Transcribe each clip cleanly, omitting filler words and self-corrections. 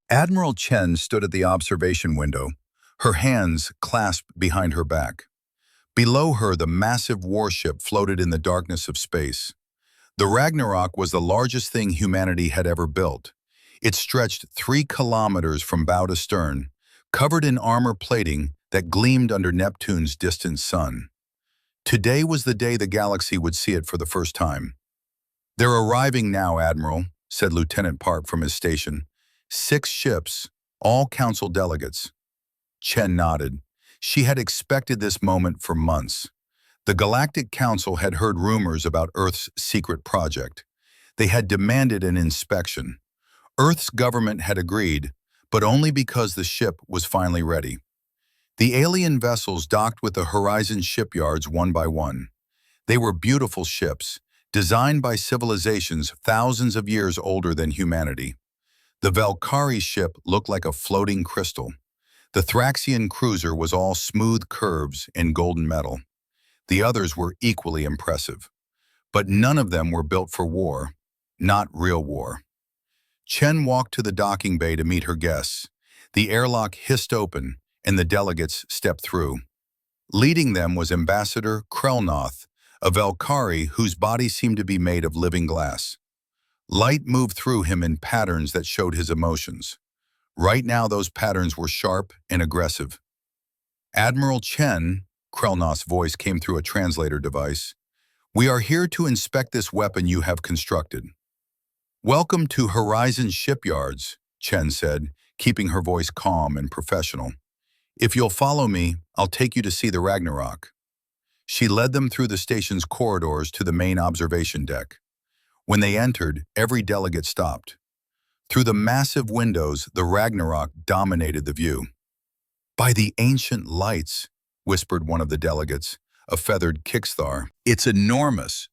Admiral Chen stood at the observation window, her hands clasped behind her back. Below her, the massive warship floated in the darkness of space. The Ragnarok was the largest thing humanity had ever built. It stretched 3 kilometers from bow to stern, covered in armor plating that gleamed under Neptune's distant sun. Today was the day the galaxy would see it for the first time. "They're arriving now, Admiral," said Lieutenant Park from his station. 6 ships, all council delegates. Chen nodded. She had expected this moment for months. The Galactic Council had heard rumors about Earth's secret project. They had demanded an inspection. Earth's government had agreed, but only because the ship was finally ready. The alien vessels docked with the Horizon shipyards one by one. They were beautiful ships, designed by civilizations thousands of years older than humanity. The Valkyrie ship looked like a floating crystal. The Thraxian cruiser was all smooth curves and golden metal. The others were equally impressive. But none of them were built for war, not real war. Chen walked to the docking bay to meet her guests. The airlock hissed open, and the delegates stepped through. Leading them was Ambassador Krelnoth, a Valkyrie whose body seemed to be made of living glass. Light moved through him in patterns that showed his emotions. Right now, those patterns were sharp and aggressive. "Admiral Chen," Krelnoth's voice came through a translator device, "we are here to inspect this weapon you have constructed." "Welcome to Horizon Shipyards," Chen said, keeping her voice calm and professional. "If you'll follow me, I'll take you to see the Ragnarok." She led them through the station's corridors to the main observation deck. When they entered, every delegate stopped. Through the massive windows, the Ragnarok dominated the view. "By the ancient lights," whispered one of the delegates, a feathered Kixthar, "it's enormous."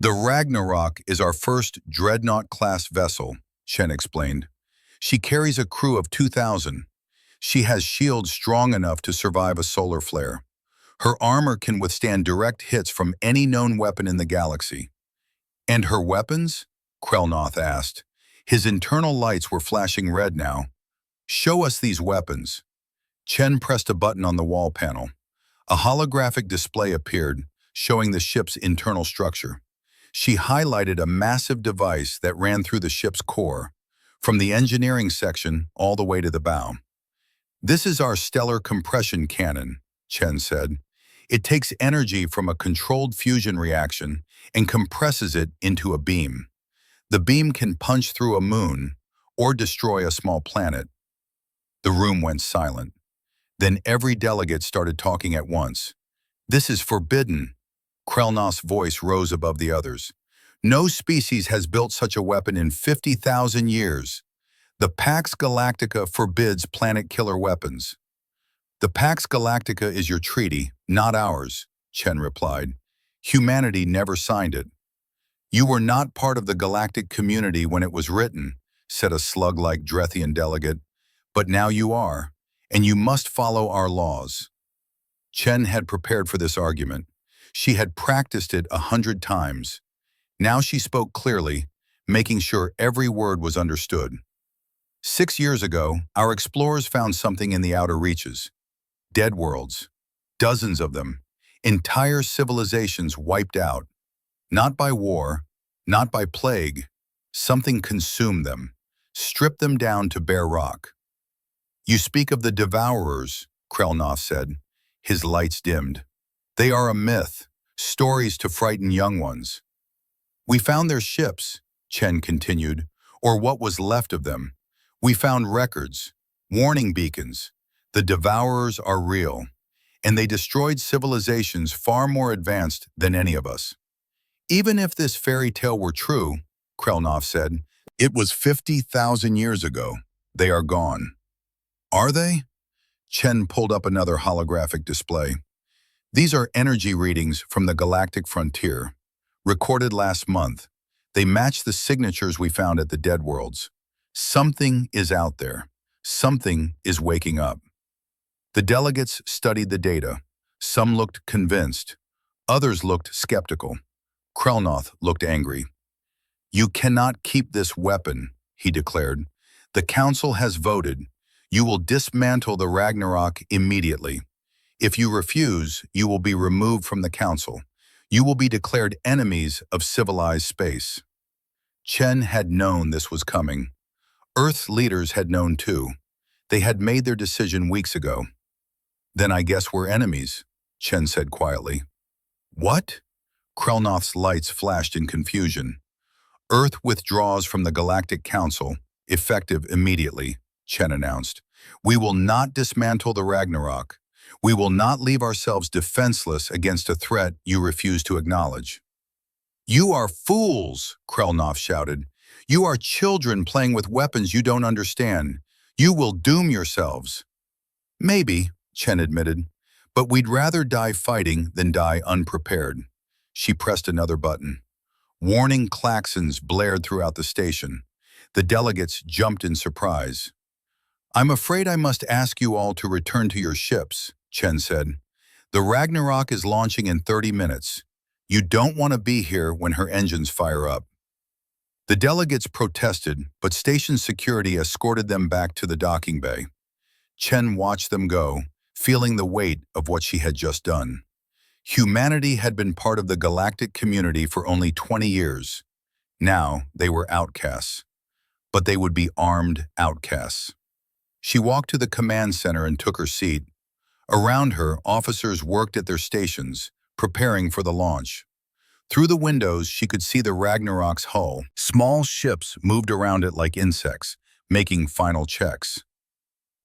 "The Ragnarok is our first Dreadnought-class vessel," Chen explained. "She carries a crew of 2,000. She has shields strong enough to survive a solar flare. Her armor can withstand direct hits from any known weapon in the galaxy." "And her weapons?" Krelnoth asked. His internal lights were flashing red now. "Show us these weapons." Chen pressed a button on the wall panel. A holographic display appeared, showing the ship's internal structure. She highlighted a massive device that ran through the ship's core, from the engineering section all the way to the bow. "This is our stellar compression cannon," Chen said. "It takes energy from a controlled fusion reaction and compresses it into a beam. The beam can punch through a moon or destroy a small planet." The room went silent. Then every delegate started talking at once. "This is forbidden." Krelnoth's voice rose above the others. "No species has built such a weapon in 50,000 years. The Pax Galactica forbids planet-killer weapons." "The Pax Galactica is your treaty, not ours," Chen replied. "Humanity never signed it." "You were not part of the galactic community when it was written," said a slug-like Drethian delegate. "But now you are, and you must follow our laws." Chen had prepared for this argument. She had practiced it 100 times. Now she spoke clearly, making sure every word was understood. 6 years ago, our explorers found something in the outer reaches. Dead worlds. Dozens of them. Entire civilizations wiped out. Not by war, not by plague. Something consumed them, stripped them down to bare rock. "You speak of the Devourers," Krelnoth said. His lights dimmed. "They are a myth, stories to frighten young ones." "We found their ships," Chen continued, "or what was left of them. We found records, warning beacons. The Devourers are real, and they destroyed civilizations far more advanced than any of us." "Even if this fairy tale were true," Krelnoth said, "it was 50,000 years ago. They are gone." "Are they?" Chen pulled up another holographic display. "These are energy readings from the galactic frontier, recorded last month. They match the signatures we found at the Dead Worlds. Something is out there. Something is waking up." The delegates studied the data. Some looked convinced. Others looked skeptical. Krelnoth looked angry. "You cannot keep this weapon," he declared. The Council has voted. You will dismantle the Ragnarok immediately. If you refuse, you will be removed from the Council. You will be declared enemies of civilized space. Chen had known this was coming. Earth's leaders had known too. They had made their decision weeks ago. Then I guess we're enemies, Chen said quietly. What? Krelnoth's lights flashed in confusion. Earth withdraws from the Galactic Council, effective immediately, Chen announced. We will not dismantle the Ragnarok. We will not leave ourselves defenseless against a threat you refuse to acknowledge. You are fools, Krelnoth shouted. You are children playing with weapons you don't understand. You will doom yourselves. Maybe, Chen admitted, but we'd rather die fighting than die unprepared. She pressed another button. Warning klaxons blared throughout the station. The delegates jumped in surprise. I'm afraid I must ask you all to return to your ships, Chen said. The Ragnarok is launching in 30 minutes. You don't want to be here when her engines fire up. The delegates protested, but station security escorted them back to the docking bay. Chen watched them go, feeling the weight of what she had just done. Humanity had been part of the galactic community for only 20 years. Now they were outcasts. But they would be armed outcasts. She walked to the command center and took her seat. Around her, officers worked at their stations, preparing for the launch. Through the windows, she could see the Ragnarok's hull. Small ships moved around it like insects, making final checks.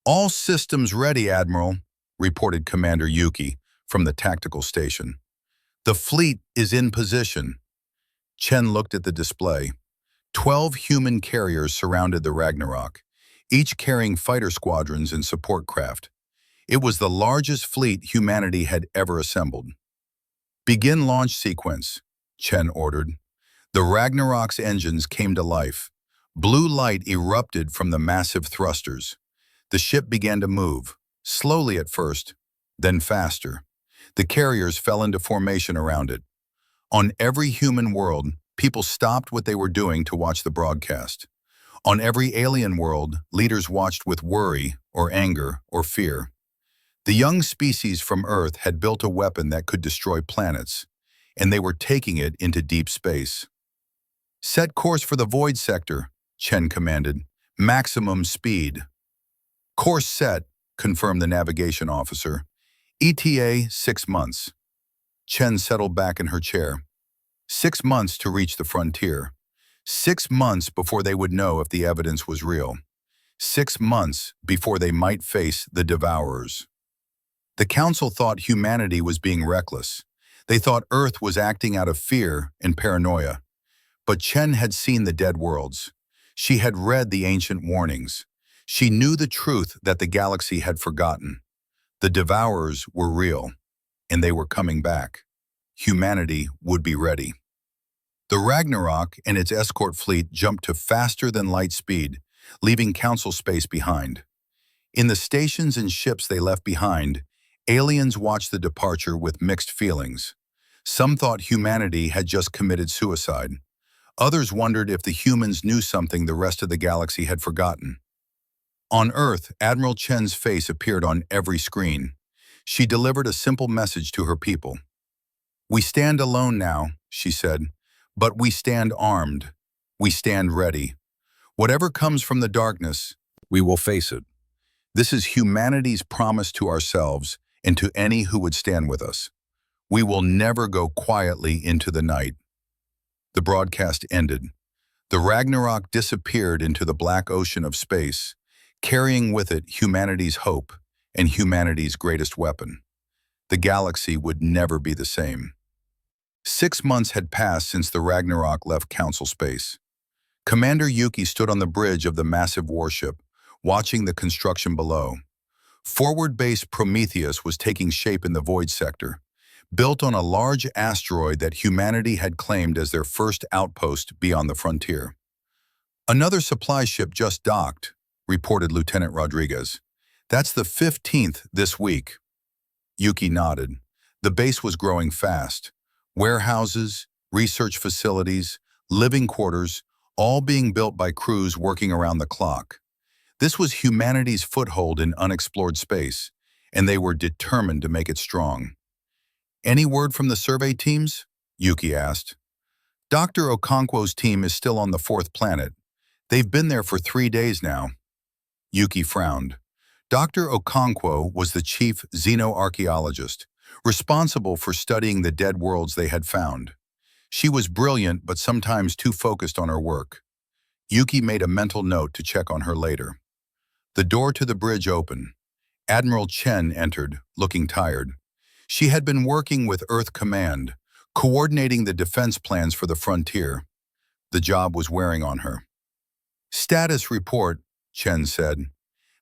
All systems ready, Admiral, reported Commander Yuki from the tactical station. The fleet is in position. Chen looked at the display. 12 human carriers surrounded the Ragnarok, each carrying fighter squadrons and support craft. It was the largest fleet humanity had ever assembled. Begin launch sequence, Chen ordered. The Ragnarok's engines came to life. Blue light erupted from the massive thrusters. The ship began to move, slowly at first, then faster. The carriers fell into formation around it. On every human world, people stopped what they were doing to watch the broadcast. On every alien world, leaders watched with worry or anger or fear. The young species from Earth had built a weapon that could destroy planets, and they were taking it into deep space. Set course for the void sector, Chen commanded. Maximum speed. Course set, confirmed the navigation officer. ETA 6 months. Chen settled back in her chair. 6 months to reach the frontier. 6 months before they would know if the evidence was real. 6 months before they might face the devourers. The Council thought humanity was being reckless. They thought Earth was acting out of fear and paranoia. But Chen had seen the dead worlds. She had read the ancient warnings. She knew the truth that the galaxy had forgotten. The devourers were real, and they were coming back. Humanity would be ready. The Ragnarok and its escort fleet jumped to faster-than-light speed, leaving Council space behind. In the stations and ships they left behind, aliens watched the departure with mixed feelings. Some thought humanity had just committed suicide. Others wondered if the humans knew something the rest of the galaxy had forgotten. On Earth, Admiral Chen's face appeared on every screen. She delivered a simple message to her people. We stand alone now, she said, but we stand armed. We stand ready. Whatever comes from the darkness, we will face it. This is humanity's promise to ourselves and to any who would stand with us. We will never go quietly into the night. The broadcast ended. The Ragnarok disappeared into the black ocean of space, carrying with it humanity's hope and humanity's greatest weapon. The galaxy would never be the same. 6 months had passed since the Ragnarok left Council space. Commander Yuki stood on the bridge of the massive warship, watching the construction below. Forward base Prometheus was taking shape in the void sector, built on a large asteroid that humanity had claimed as their first outpost beyond the frontier. Another supply ship just docked, reported Lieutenant Rodriguez. That's the 15th this week. Yuki nodded. The base was growing fast. Warehouses, research facilities, living quarters, all being built by crews working around the clock. This was humanity's foothold in unexplored space, and they were determined to make it strong. "Any word from the survey teams?" Yuki asked. "Dr. Okonkwo's team is still on the fourth planet. They've been there for 3 days now." Yuki frowned. Dr. Okonkwo was the chief xenoarchaeologist, responsible for studying the dead worlds they had found. She was brilliant but sometimes too focused on her work. Yuki made a mental note to check on her later. The door to the bridge opened. Admiral Chen entered, looking tired. She had been working with Earth Command, coordinating the defense plans for the frontier. The job was wearing on her. "Status report," Chen said.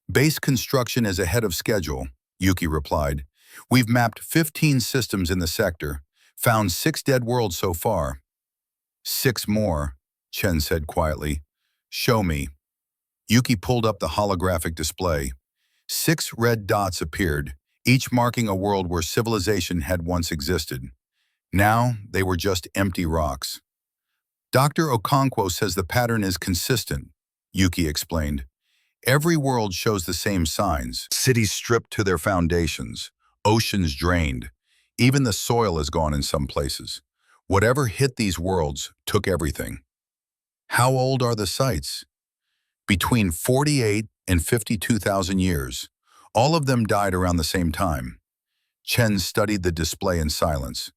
"Base construction is ahead of schedule," Yuki replied. "We've mapped 15 systems in the sector, found 6 dead worlds so far." "6 more," Chen said quietly. "Show me." Yuki pulled up the holographic display. 6 red dots appeared, each marking a world where civilization had once existed. Now, they were just empty rocks. "Dr. Okonkwo says the pattern is consistent," Yuki explained. "Every world shows the same signs. Cities stripped to their foundations, oceans drained. Even the soil is gone in some places. Whatever hit these worlds took everything." "How old are the sites?" "Between 48 and 52,000 years. All of them died around the same time." Chen studied the display in silence.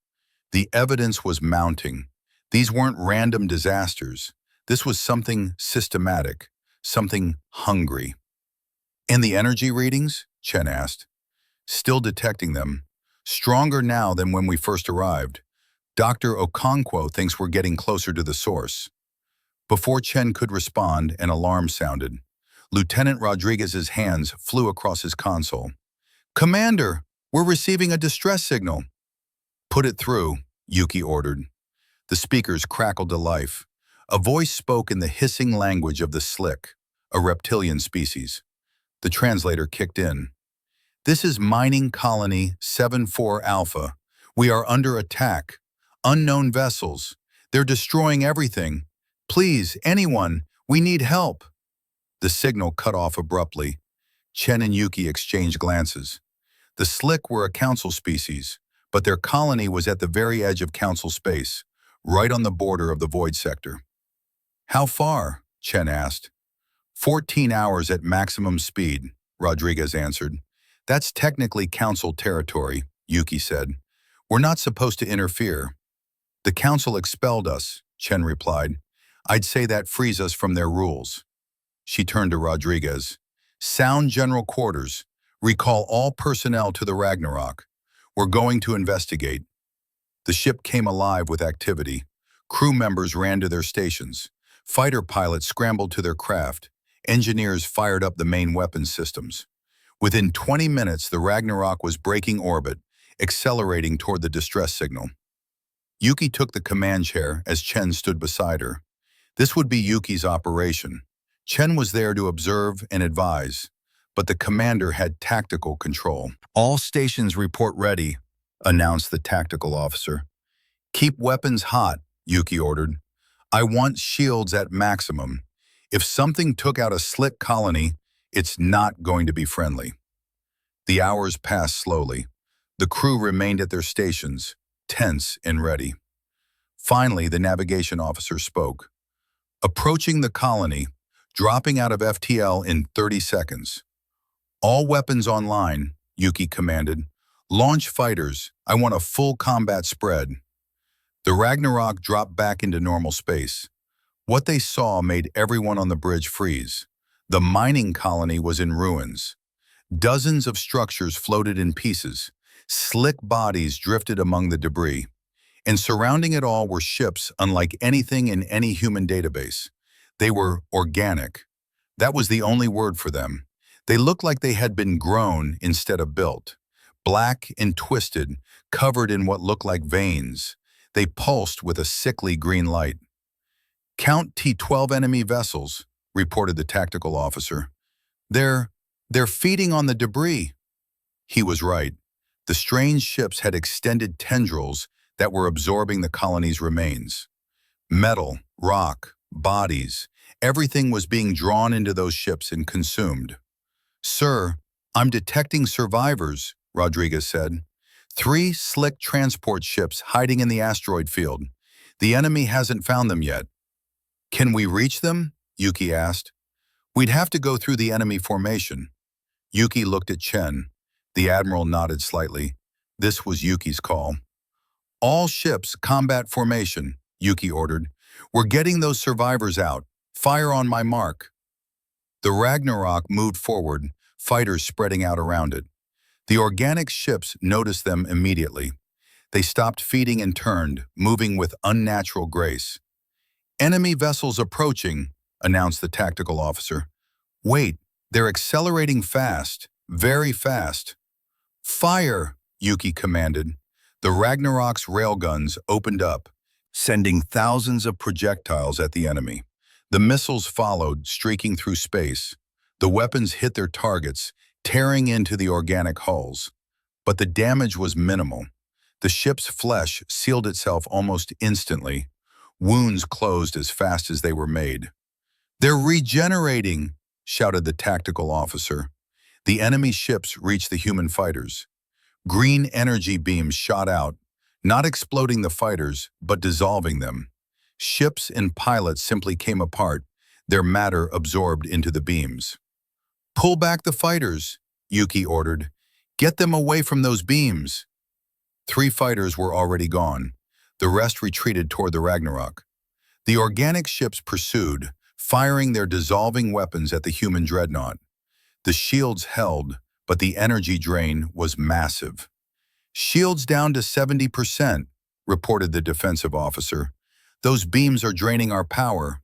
The evidence was mounting. These weren't random disasters. This was something systematic, something hungry. "And the energy readings?" Chen asked. "Still detecting them. Stronger now than when we first arrived. Dr. Okonkwo thinks we're getting closer to the source." Before Chen could respond, an alarm sounded. Lieutenant Rodriguez's hands flew across his console. "Commander, we're receiving a distress signal." "Put it through," Yuki ordered. The speakers crackled to life. A voice spoke in the hissing language of the Slick, a reptilian species. The translator kicked in. "This is Mining Colony 74 Alpha. We are under attack. Unknown vessels. They're destroying everything. Please, anyone, we need help." The signal cut off abruptly. Chen and Yuki exchanged glances. The Slick were a council species, but their colony was at the very edge of council space, right on the border of the void sector. "How far?" Chen asked. 14 hours at maximum speed, Rodriguez answered. "That's technically council territory," Yuki said. "We're not supposed to interfere." "The council expelled us," Chen replied. "I'd say that frees us from their rules." She turned to Rodriguez. "Sound general quarters. Recall all personnel to the Ragnarok. We're going to investigate." The ship came alive with activity. Crew members ran to their stations. Fighter pilots scrambled to their craft. Engineers fired up the main weapons systems. Within 20 minutes, the Ragnarok was breaking orbit, accelerating toward the distress signal. Yuki took the command chair as Chen stood beside her. This would be Yuki's operation. Chen was there to observe and advise, but the commander had tactical control. "All stations report ready," announced the tactical officer. "Keep weapons hot," Yuki ordered. "I want shields at maximum. If something took out a Slick colony, it's not going to be friendly." The hours passed slowly. The crew remained at their stations, tense and ready. Finally, the navigation officer spoke. "Approaching the colony, dropping out of FTL in 30 seconds. All weapons online," Yuki commanded. "Launch fighters. I want a full combat spread." The Ragnarok dropped back into normal space. What they saw made everyone on the bridge freeze. The mining colony was in ruins. Dozens of structures floated in pieces. Slick bodies drifted among the debris. And surrounding it all were ships unlike anything in any human database. They were organic. That was the only word for them. They looked like they had been grown instead of built. Black and twisted, covered in what looked like veins. They pulsed with a sickly green light. "Count T-12 enemy vessels," reported the tactical officer. They're feeding on the debris." He was right. The strange ships had extended tendrils that were absorbing the colony's remains. Metal, rock, bodies, Everything was being drawn into those ships and consumed. "Sir, I'm detecting survivors," Rodriguez said. "3 slick transport ships hiding in the asteroid field. The enemy hasn't found them yet." "Can we reach them?" Yuki asked. "We'd have to go through the enemy formation." Yuki looked at Chen. The admiral nodded slightly. This was Yuki's call. "All ships, combat formation," Yuki ordered. "We're getting those survivors out. Fire on my mark." The Ragnarok moved forward, fighters spreading out around it. The organic ships noticed them immediately. They stopped feeding and turned, moving with unnatural grace. "Enemy vessels approaching," announced the tactical officer. "Wait, they're accelerating fast, very fast." "Fire!" Yuki commanded. The Ragnarok's railguns opened up, sending thousands of projectiles at the enemy. The missiles followed, streaking through space. The weapons hit their targets, tearing into the organic hulls. But the damage was minimal. The ship's flesh sealed itself almost instantly. Wounds closed as fast as they were made. "They're regenerating!" shouted the tactical officer. The enemy ships reached the human fighters. Green energy beams shot out, not exploding the fighters, but dissolving them. Ships and pilots simply came apart, their matter absorbed into the beams. "Pull back the fighters," Yuki ordered. "Get them away from those beams." 3 fighters were already gone. The rest retreated toward the Ragnarok. The organic ships pursued, firing their dissolving weapons at the human dreadnought. The shields held, but the energy drain was massive. "Shields down to 70%, reported the defensive officer. "Those beams are draining our power."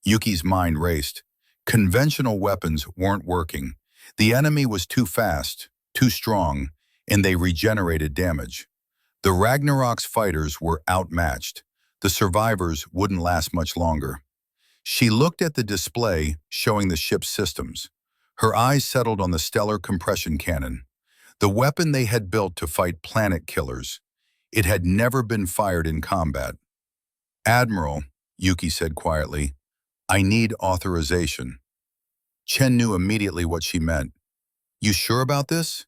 Yuki's mind raced. Conventional weapons weren't working. The enemy was too fast, too strong, and they regenerated damage. The Ragnarok's fighters were outmatched. The survivors wouldn't last much longer. She looked at the display showing the ship's systems. Her eyes settled on the stellar compression cannon, the weapon they had built to fight planet killers. It had never been fired in combat. "Admiral," Yuki said quietly, "I need authorization." Chen knew immediately what she meant. "You sure about this?"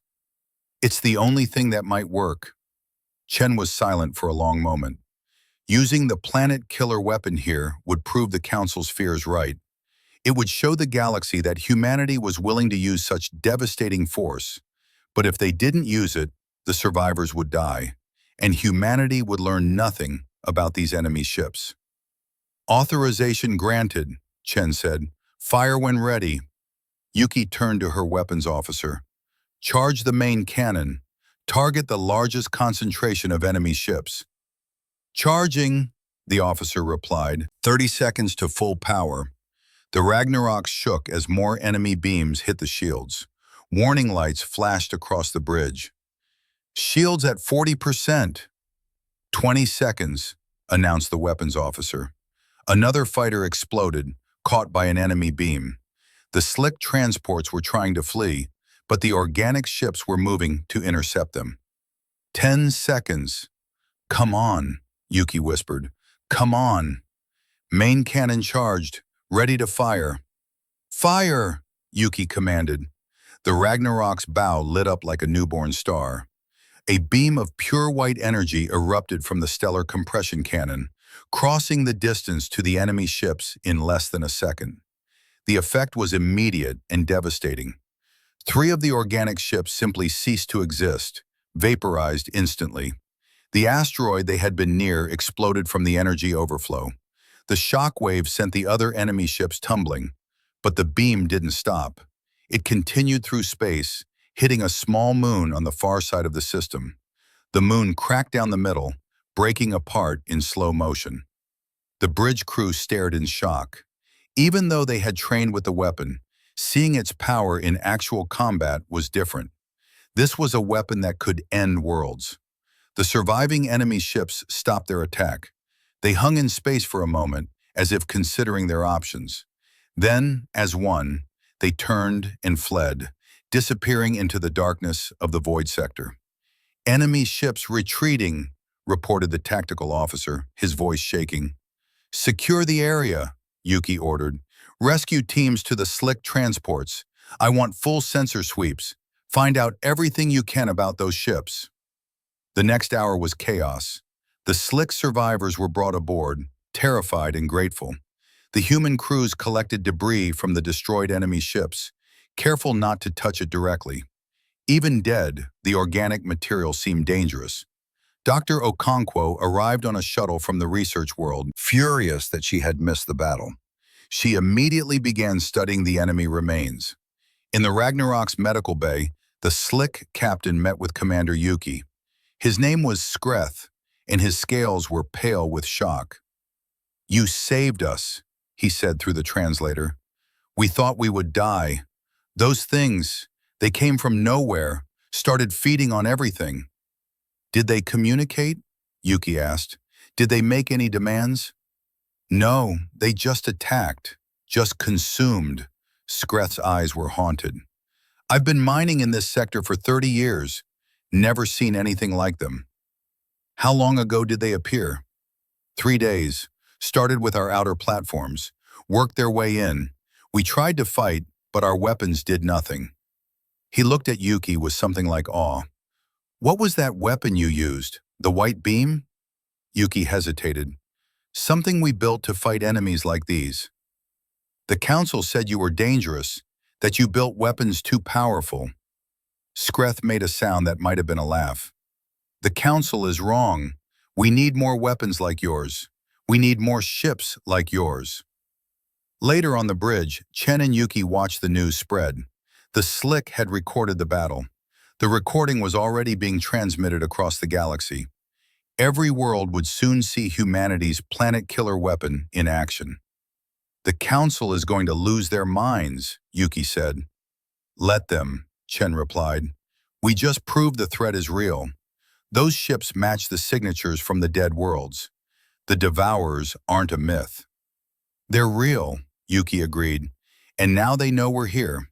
"It's the only thing that might work." Chen was silent for a long moment. Using the planet killer weapon here would prove the Council's fears right. It would show the galaxy that humanity was willing to use such devastating force. But if they didn't use it, the survivors would die, and humanity would learn nothing about these enemy ships. "Authorization granted," Chen said. "Fire when ready." Yuki turned to her weapons officer. "Charge the main cannon. Target the largest concentration of enemy ships." "Charging," the officer replied. 30 seconds to full power. The Ragnarok shook as more enemy beams hit the shields. Warning lights flashed across the bridge. "Shields at 40%. 20 seconds, announced the weapons officer. Another fighter exploded, caught by an enemy beam. The slick transports were trying to flee, but the organic ships were moving to intercept them. 10 seconds. "Come on," Yuki whispered. "Come on." Main cannon charged, ready to fire. "Fire!" Yuki commanded. The Ragnarok's bow lit up like a newborn star. A beam of pure white energy erupted from the stellar compression cannon, crossing the distance to the enemy ships in less than a second. The effect was immediate and devastating. 3 of the organic ships simply ceased to exist, vaporized instantly. The asteroid they had been near exploded from the energy overflow. The shockwave sent the other enemy ships tumbling, but the beam didn't stop. It continued through space, hitting a small moon on the far side of the system. The moon cracked down the middle, breaking apart in slow motion. The bridge crew stared in shock. Even though they had trained with the weapon, seeing its power in actual combat was different. This was a weapon that could end worlds. The surviving enemy ships stopped their attack. They hung in space for a moment, as if considering their options. Then, as one, they turned and fled, disappearing into the darkness of the void sector. "Enemy ships retreating," reported the tactical officer, his voice shaking. "Secure the area," Yuki ordered. "Rescue teams to the slick transports. I want full sensor sweeps. Find out everything you can about those ships." The next hour was chaos. The slick survivors were brought aboard, terrified and grateful. The human crews collected debris from the destroyed enemy ships, careful not to touch it directly. Even dead, the organic material seemed dangerous. Dr. Okonkwo arrived on a shuttle from the research world, furious that she had missed the battle. She immediately began studying the enemy remains. In the Ragnarok's medical bay, the slick captain met with Commander Yuki. His name was Skreth, and his scales were pale with shock. "You saved us," he said through the translator. "We thought we would die. Those things, they came from nowhere, started feeding on everything." "Did they communicate?" Yuki asked. "Did they make any demands?" "No, they just attacked, just consumed." Skreth's eyes were haunted. "I've been mining in this sector for 30 years, never seen anything like them." "How long ago did they appear?" 3 days. Started with our outer platforms, worked their way in. We tried to fight, but our weapons did nothing." He looked at Yuki with something like awe. "What was that weapon you used? The white beam?" Yuki hesitated. "Something we built to fight enemies like these." "The council said you were dangerous, that you built weapons too powerful." Skreth made a sound that might have been a laugh. "The council is wrong. We need more weapons like yours. We need more ships like yours." Later on the bridge, Chen and Yuki watched the news spread. The Slick had recorded the battle. The recording was already being transmitted across the galaxy. Every world would soon see humanity's planet-killer weapon in action. "The council is going to lose their minds," Yuki said. "Let them," Chen replied. "We just proved the threat is real. Those ships match the signatures from the dead worlds. The Devourers aren't a myth." "They're real," Yuki agreed, "and now they know we're here."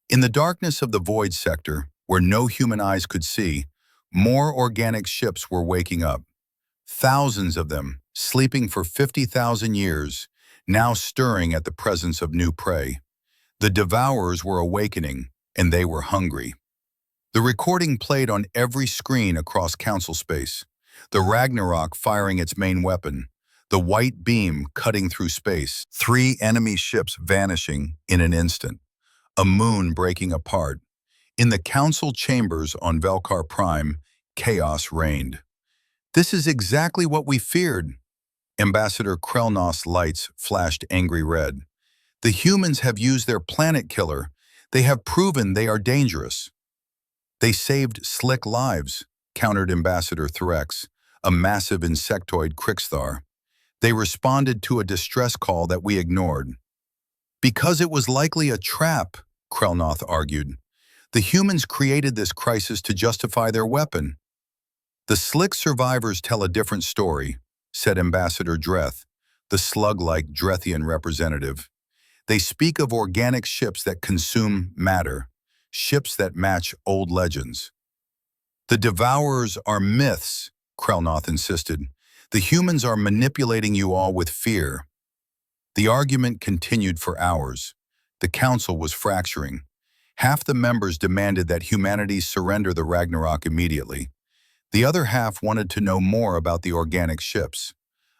In the darkness of the void sector, where no human eyes could see, more organic ships were waking up. Thousands of them, sleeping for 50,000 years, now stirring at the presence of new prey. The Devourers were awakening, and they were hungry. The recording played on every screen across Council space. The Ragnarok firing its main weapon, the white beam cutting through space, 3 enemy ships vanishing in an instant, a moon breaking apart. In the council chambers on Velkar Prime, chaos reigned. "This is exactly what we feared." Ambassador Krelnos' lights flashed angry red. "The humans have used their planet killer. They have proven they are dangerous." "They saved slick lives," countered Ambassador Threx, a massive insectoid Krixthar. "They responded to a distress call that we ignored." "Because it was likely a trap," Krelnoth argued. "The humans created this crisis to justify their weapon." "The slick survivors tell a different story," said Ambassador Dreth, the slug-like Drethian representative. "They speak of organic ships that consume matter, ships that match old legends." "The Devourers are myths," Krelnoth insisted. "The humans are manipulating you all with fear." The argument continued for hours. The council was fracturing. Half the members demanded that humanity surrender the Ragnarok immediately. The other half wanted to know more about the organic ships.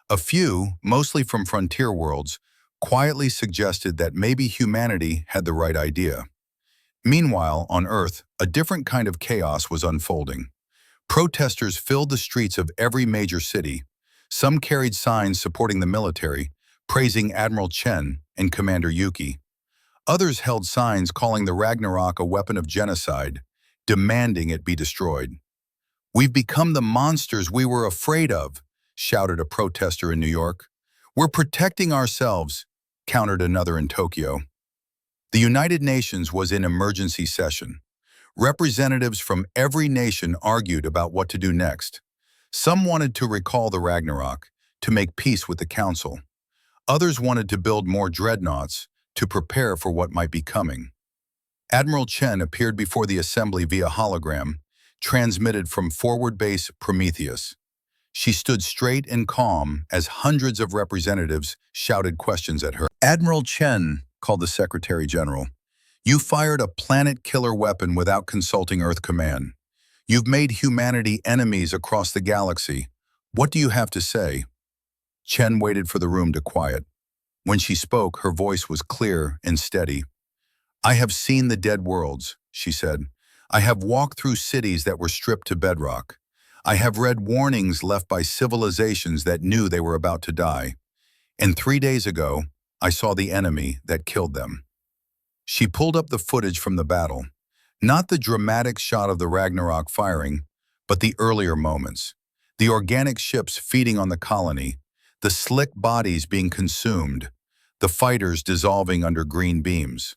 A few, mostly from frontier worlds, quietly suggested that maybe humanity had the right idea. Meanwhile, on Earth, a different kind of chaos was unfolding. Protesters filled the streets of every major city. Some carried signs supporting the military, praising Admiral Chen and Commander Yuki. Others held signs calling the Ragnarok a weapon of genocide, demanding it be destroyed. "We've become the monsters we were afraid of," shouted a protester in New York. "We're protecting ourselves," countered another in Tokyo. The United Nations was in emergency session. Representatives from every nation argued about what to do next. Some wanted to recall the Ragnarok, to make peace with the Council. Others wanted to build more dreadnoughts, to prepare for what might be coming. Admiral Chen appeared before the assembly via hologram, transmitted from forward base Prometheus. She stood straight and calm as hundreds of representatives shouted questions at her. "Admiral Chen," called the Secretary General, "you fired a planet-killer weapon without consulting Earth Command. You've made humanity enemies across the galaxy. What do you have to say?" Chen waited for the room to quiet. When she spoke, her voice was clear and steady. "I have seen the dead worlds," she said. "I have walked through cities that were stripped to bedrock. I have read warnings left by civilizations that knew they were about to die. And 3 days ago, I saw the enemy that killed them." She pulled up the footage from the battle. Not the dramatic shot of the Ragnarok firing, but the earlier moments. The organic ships feeding on the colony, the slick bodies being consumed, the fighters dissolving under green beams.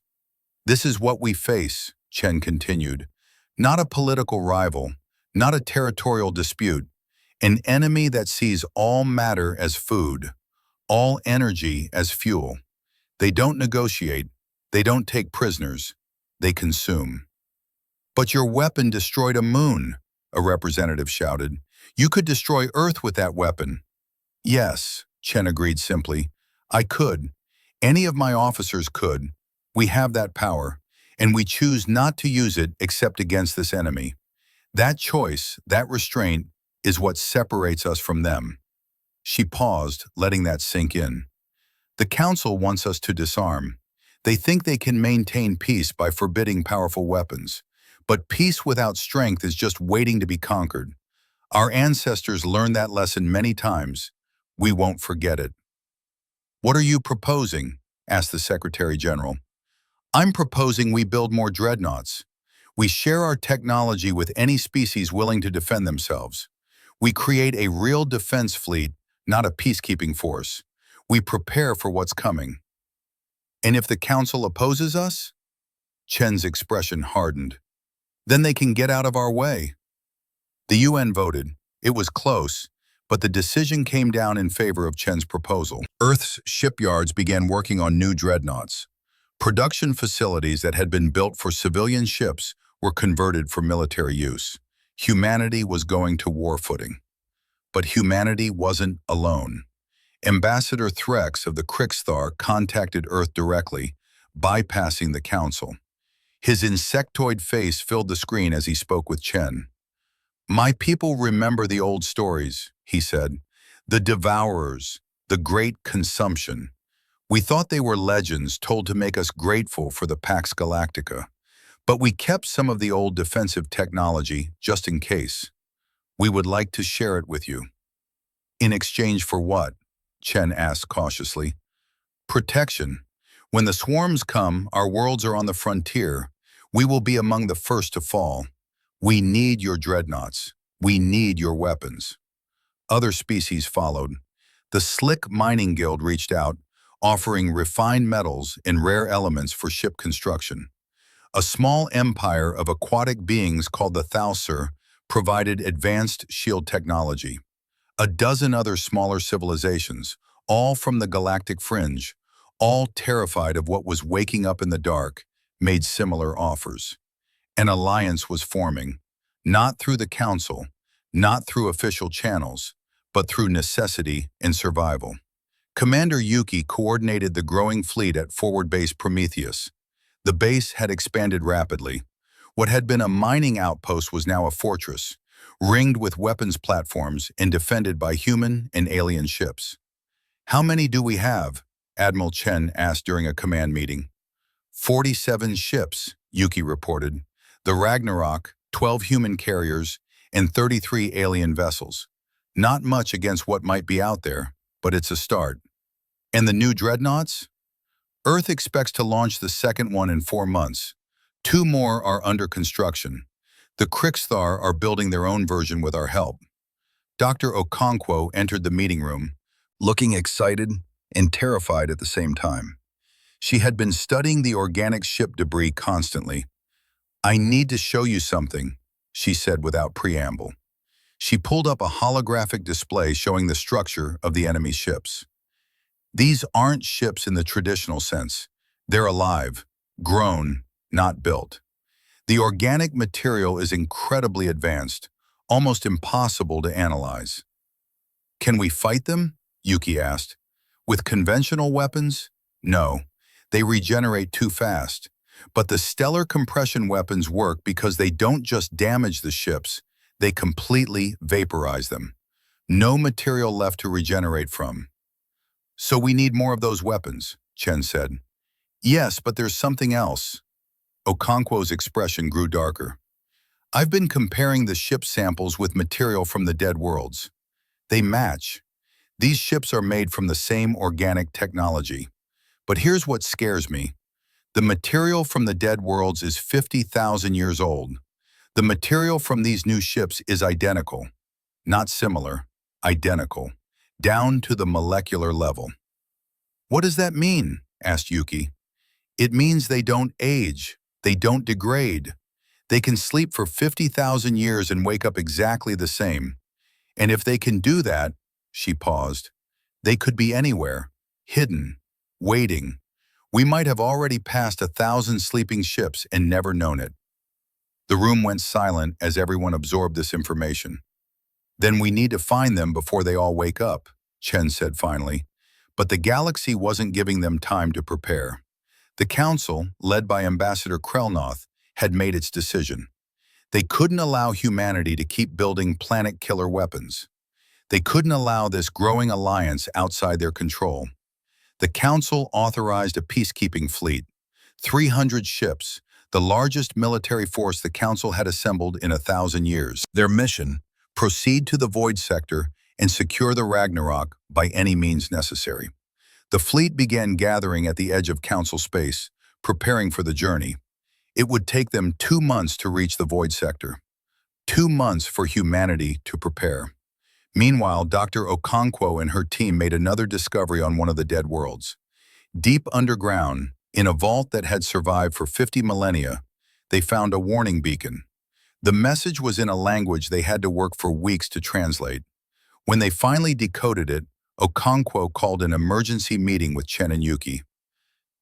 "This is what we face," Chen continued. "Not a political rival, not a territorial dispute, an enemy that sees all matter as food, all energy as fuel. They don't negotiate, they don't take prisoners, they consume." "But your weapon destroyed a moon," a representative shouted. "You could destroy Earth with that weapon." "Yes," Chen agreed simply. "I could. Any of my officers could. We have that power, and we choose not to use it except against this enemy. That choice, that restraint, is what separates us from them." She paused, letting that sink in. "The Council wants us to disarm. They think they can maintain peace by forbidding powerful weapons. But peace without strength is just waiting to be conquered. Our ancestors learned that lesson many times. We won't forget it." "What are you proposing?" asked the Secretary General. "I'm proposing we build more dreadnoughts. We share our technology with any species willing to defend themselves. We create a real defense fleet, not a peacekeeping force. We prepare for what's coming." "And if the Council opposes us?" Chen's expression hardened. "Then they can get out of our way." The UN voted. It was close, but the decision came down in favor of Chen's proposal. Earth's shipyards began working on new dreadnoughts. Production facilities that had been built for civilian ships were converted for military use. Humanity was going to war footing. But humanity wasn't alone. Ambassador Threx of the Krixthar contacted Earth directly, bypassing the Council. His insectoid face filled the screen as he spoke with Chen. "My people remember the old stories," he said. "The Devourers, the Great Consumption. We thought they were legends told to make us grateful for the Pax Galactica. But we kept some of the old defensive technology just in case. We would like to share it with you." "In exchange for what?" Chen asked cautiously. "Protection. When the swarms come, our worlds are on the frontier. We will be among the first to fall. We need your dreadnoughts. We need your weapons." Other species followed. The Slick Mining Guild reached out, offering refined metals and rare elements for ship construction. A small empire of aquatic beings called the Thausur provided advanced shield technology. A dozen other smaller civilizations, all from the galactic fringe, all terrified of what was waking up in the dark, made similar offers. An alliance was forming, not through the Council, not through official channels, but through necessity and survival. Commander Yuki coordinated the growing fleet at Forward Base Prometheus. The base had expanded rapidly. What had been a mining outpost was now a fortress, ringed with weapons platforms and defended by human and alien ships. "How many do we have?" Admiral Chen asked during a command meeting. 47 ships, Yuki reported. The Ragnarok, 12 human carriers, and 33 alien vessels. Not much against what might be out there, but it's a start. "And the new dreadnoughts?" "Earth expects to launch the second one in 4 months. 2 more are under construction. The Krixthar are building their own version with our help." Dr. Okonkwo entered the meeting room, looking excited and terrified at the same time. She had been studying the organic ship debris constantly. "I need to show you something," she said without preamble. She pulled up a holographic display showing the structure of the enemy ships. "These aren't ships in the traditional sense. They're alive, grown, not built. The organic material is incredibly advanced, almost impossible to analyze. Can we fight them? Yuki asked. With conventional weapons? No. They regenerate too fast. But the stellar compression weapons work because they don't just damage the ships, they completely vaporize them. No material left to regenerate from. So we need more of those weapons, Chen said. Yes, but there's something else. Okonkwo's expression grew darker. I've been comparing the ship samples with material from the dead worlds. They match. These ships are made from the same organic technology. But here's what scares me. The material from the dead worlds is 50,000 years old. The material from these new ships is identical. Not similar, identical. Down to the molecular level. What does that mean? Asked Yuki. It means they don't age. They don't degrade. They can sleep for 50,000 years and wake up exactly the same. And if they can do that, she paused, they could be anywhere, hidden, waiting. We might have already passed 1,000 sleeping ships and never known it. The room went silent as everyone absorbed this information. Then we need to find them before they all wake up, Chen said finally. But the galaxy wasn't giving them time to prepare. The council, led by Ambassador Krelnoth, had made its decision. They couldn't allow humanity to keep building planet-killer weapons. They couldn't allow this growing alliance outside their control. The council authorized a peacekeeping fleet, 300 ships, the largest military force the council had assembled in 1,000 years. Their mission, proceed to the Void Sector and secure the Ragnarok by any means necessary. The fleet began gathering at the edge of council space, preparing for the journey. It would take them 2 months to reach the Void Sector. 2 months for humanity to prepare. Meanwhile, Dr. Okonkwo and her team made another discovery on one of the dead worlds. Deep underground, in a vault that had survived for 50 millennia, they found a warning beacon. The message was in a language they had to work for weeks to translate. When they finally decoded it, Okonkwo called an emergency meeting with Chen and Yuki.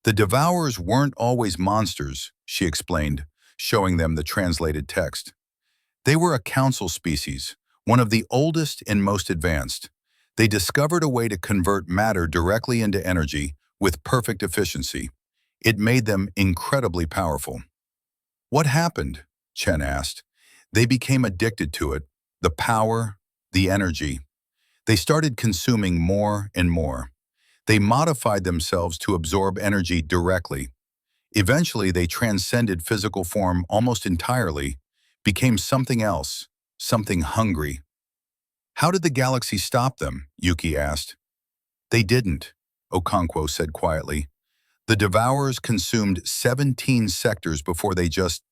The Devourers weren't always monsters, she explained, showing them the translated text. They were a council species, one of the oldest and most advanced. They discovered a way to convert matter directly into energy with perfect efficiency. It made them incredibly powerful. What happened? Chen asked. They became addicted to it, the power, the energy. They started consuming more and more. They modified themselves to absorb energy directly. Eventually, they transcended physical form almost entirely, became something else, something hungry. How did the galaxy stop them? Yuki asked. They didn't, Okonkwo said quietly. The Devourers consumed 17 sectors before they just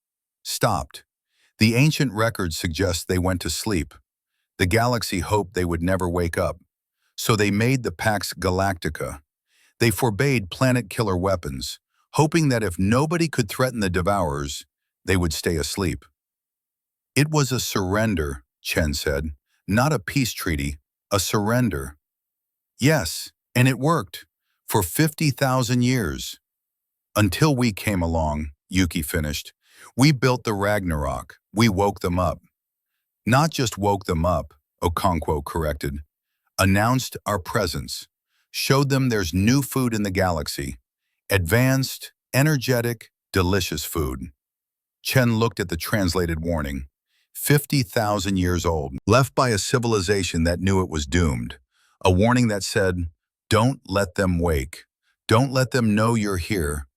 stopped. The ancient records suggest they went to sleep. The galaxy hoped they would never wake up. So they made the Pax Galactica. They forbade planet-killer weapons, hoping that if nobody could threaten the Devourers, they would stay asleep. It was a surrender, Chen said. Not a peace treaty, a surrender. Yes, and it worked. For 50,000 years. Until we came along, Yuki finished. We built the Ragnarok. We woke them up. Not just woke them up, Okonkwo corrected. Announced our presence. Showed them there's new food in the galaxy. Advanced, energetic, delicious food. Chen looked at the translated warning. 50,000 years old, left by a civilization that knew it was doomed. A warning that said, don't let them wake. Don't let them know you're here.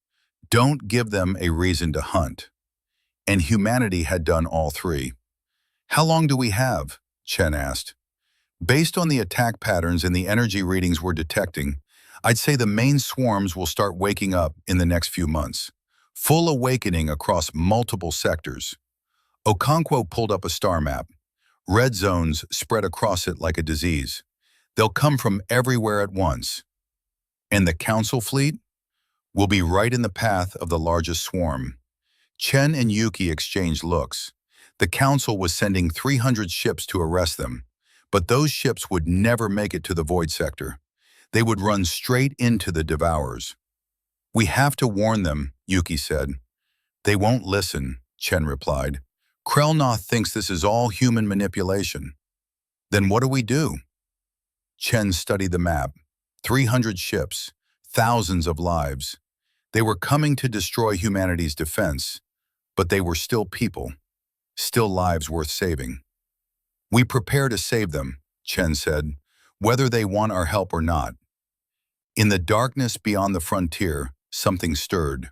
Don't give them a reason to hunt. And humanity had done all three. How long do we have? Chen asked. Based on the attack patterns and the energy readings we're detecting, I'd say the main swarms will start waking up in the next few months. Full awakening across multiple sectors. Okonkwo pulled up a star map. Red zones spread across it like a disease. They'll come from everywhere at once. And the council fleet will be right in the path of the largest swarm. Chen and Yuki exchanged looks. The council was sending 300 ships to arrest them, but those ships would never make it to the Void Sector. They would run straight into the Devourers. We have to warn them, Yuki said. They won't listen, Chen replied. Krelnoth thinks this is all human manipulation. Then what do we do? Chen studied the map. 300 ships, thousands of lives. They were coming to destroy humanity's defense, but they were still people, still lives worth saving. We prepare to save them, Chen said, whether they want our help or not. In the darkness beyond the frontier, something stirred.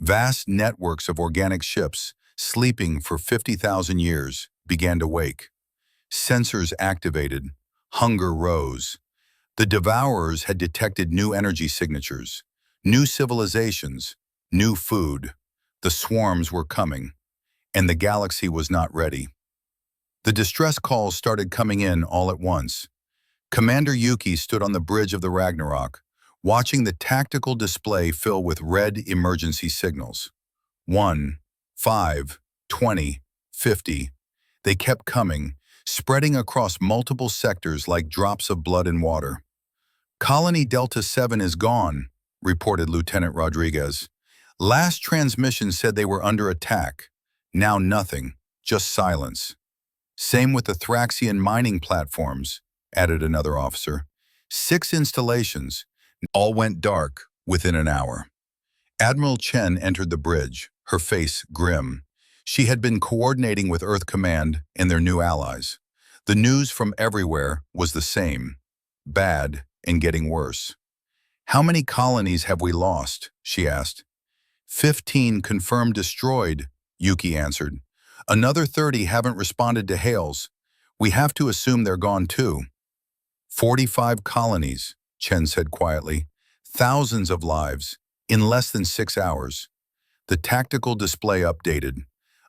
Vast networks of organic ships, sleeping for 50,000 years, began to wake. Sensors activated. Hunger rose. The Devourers had detected new energy signatures, new civilizations, new food. The swarms were coming, and the galaxy was not ready. The distress calls started coming in all at once. Commander Yuki stood on the bridge of the Ragnarok, watching the tactical display fill with red emergency signals. 1, 5, 20, 50. They kept coming, spreading across multiple sectors like drops of blood in water. Colony Delta 7 is gone, reported Lieutenant Rodriguez. Last transmission said they were under attack. Now nothing, just silence. Same with the Thraxian mining platforms, added another officer. 6 installations, all went dark within an hour. Admiral Chen entered the bridge, her face grim. She had been coordinating with Earth Command and their new allies. The news from everywhere was the same, bad and getting worse. How many colonies have we lost? She asked. 15 confirmed destroyed, Yuki answered. Another 30 haven't responded to hails. We have to assume they're gone too. 45 colonies, Chen said quietly. Thousands of lives, in less than 6 hours. The tactical display updated.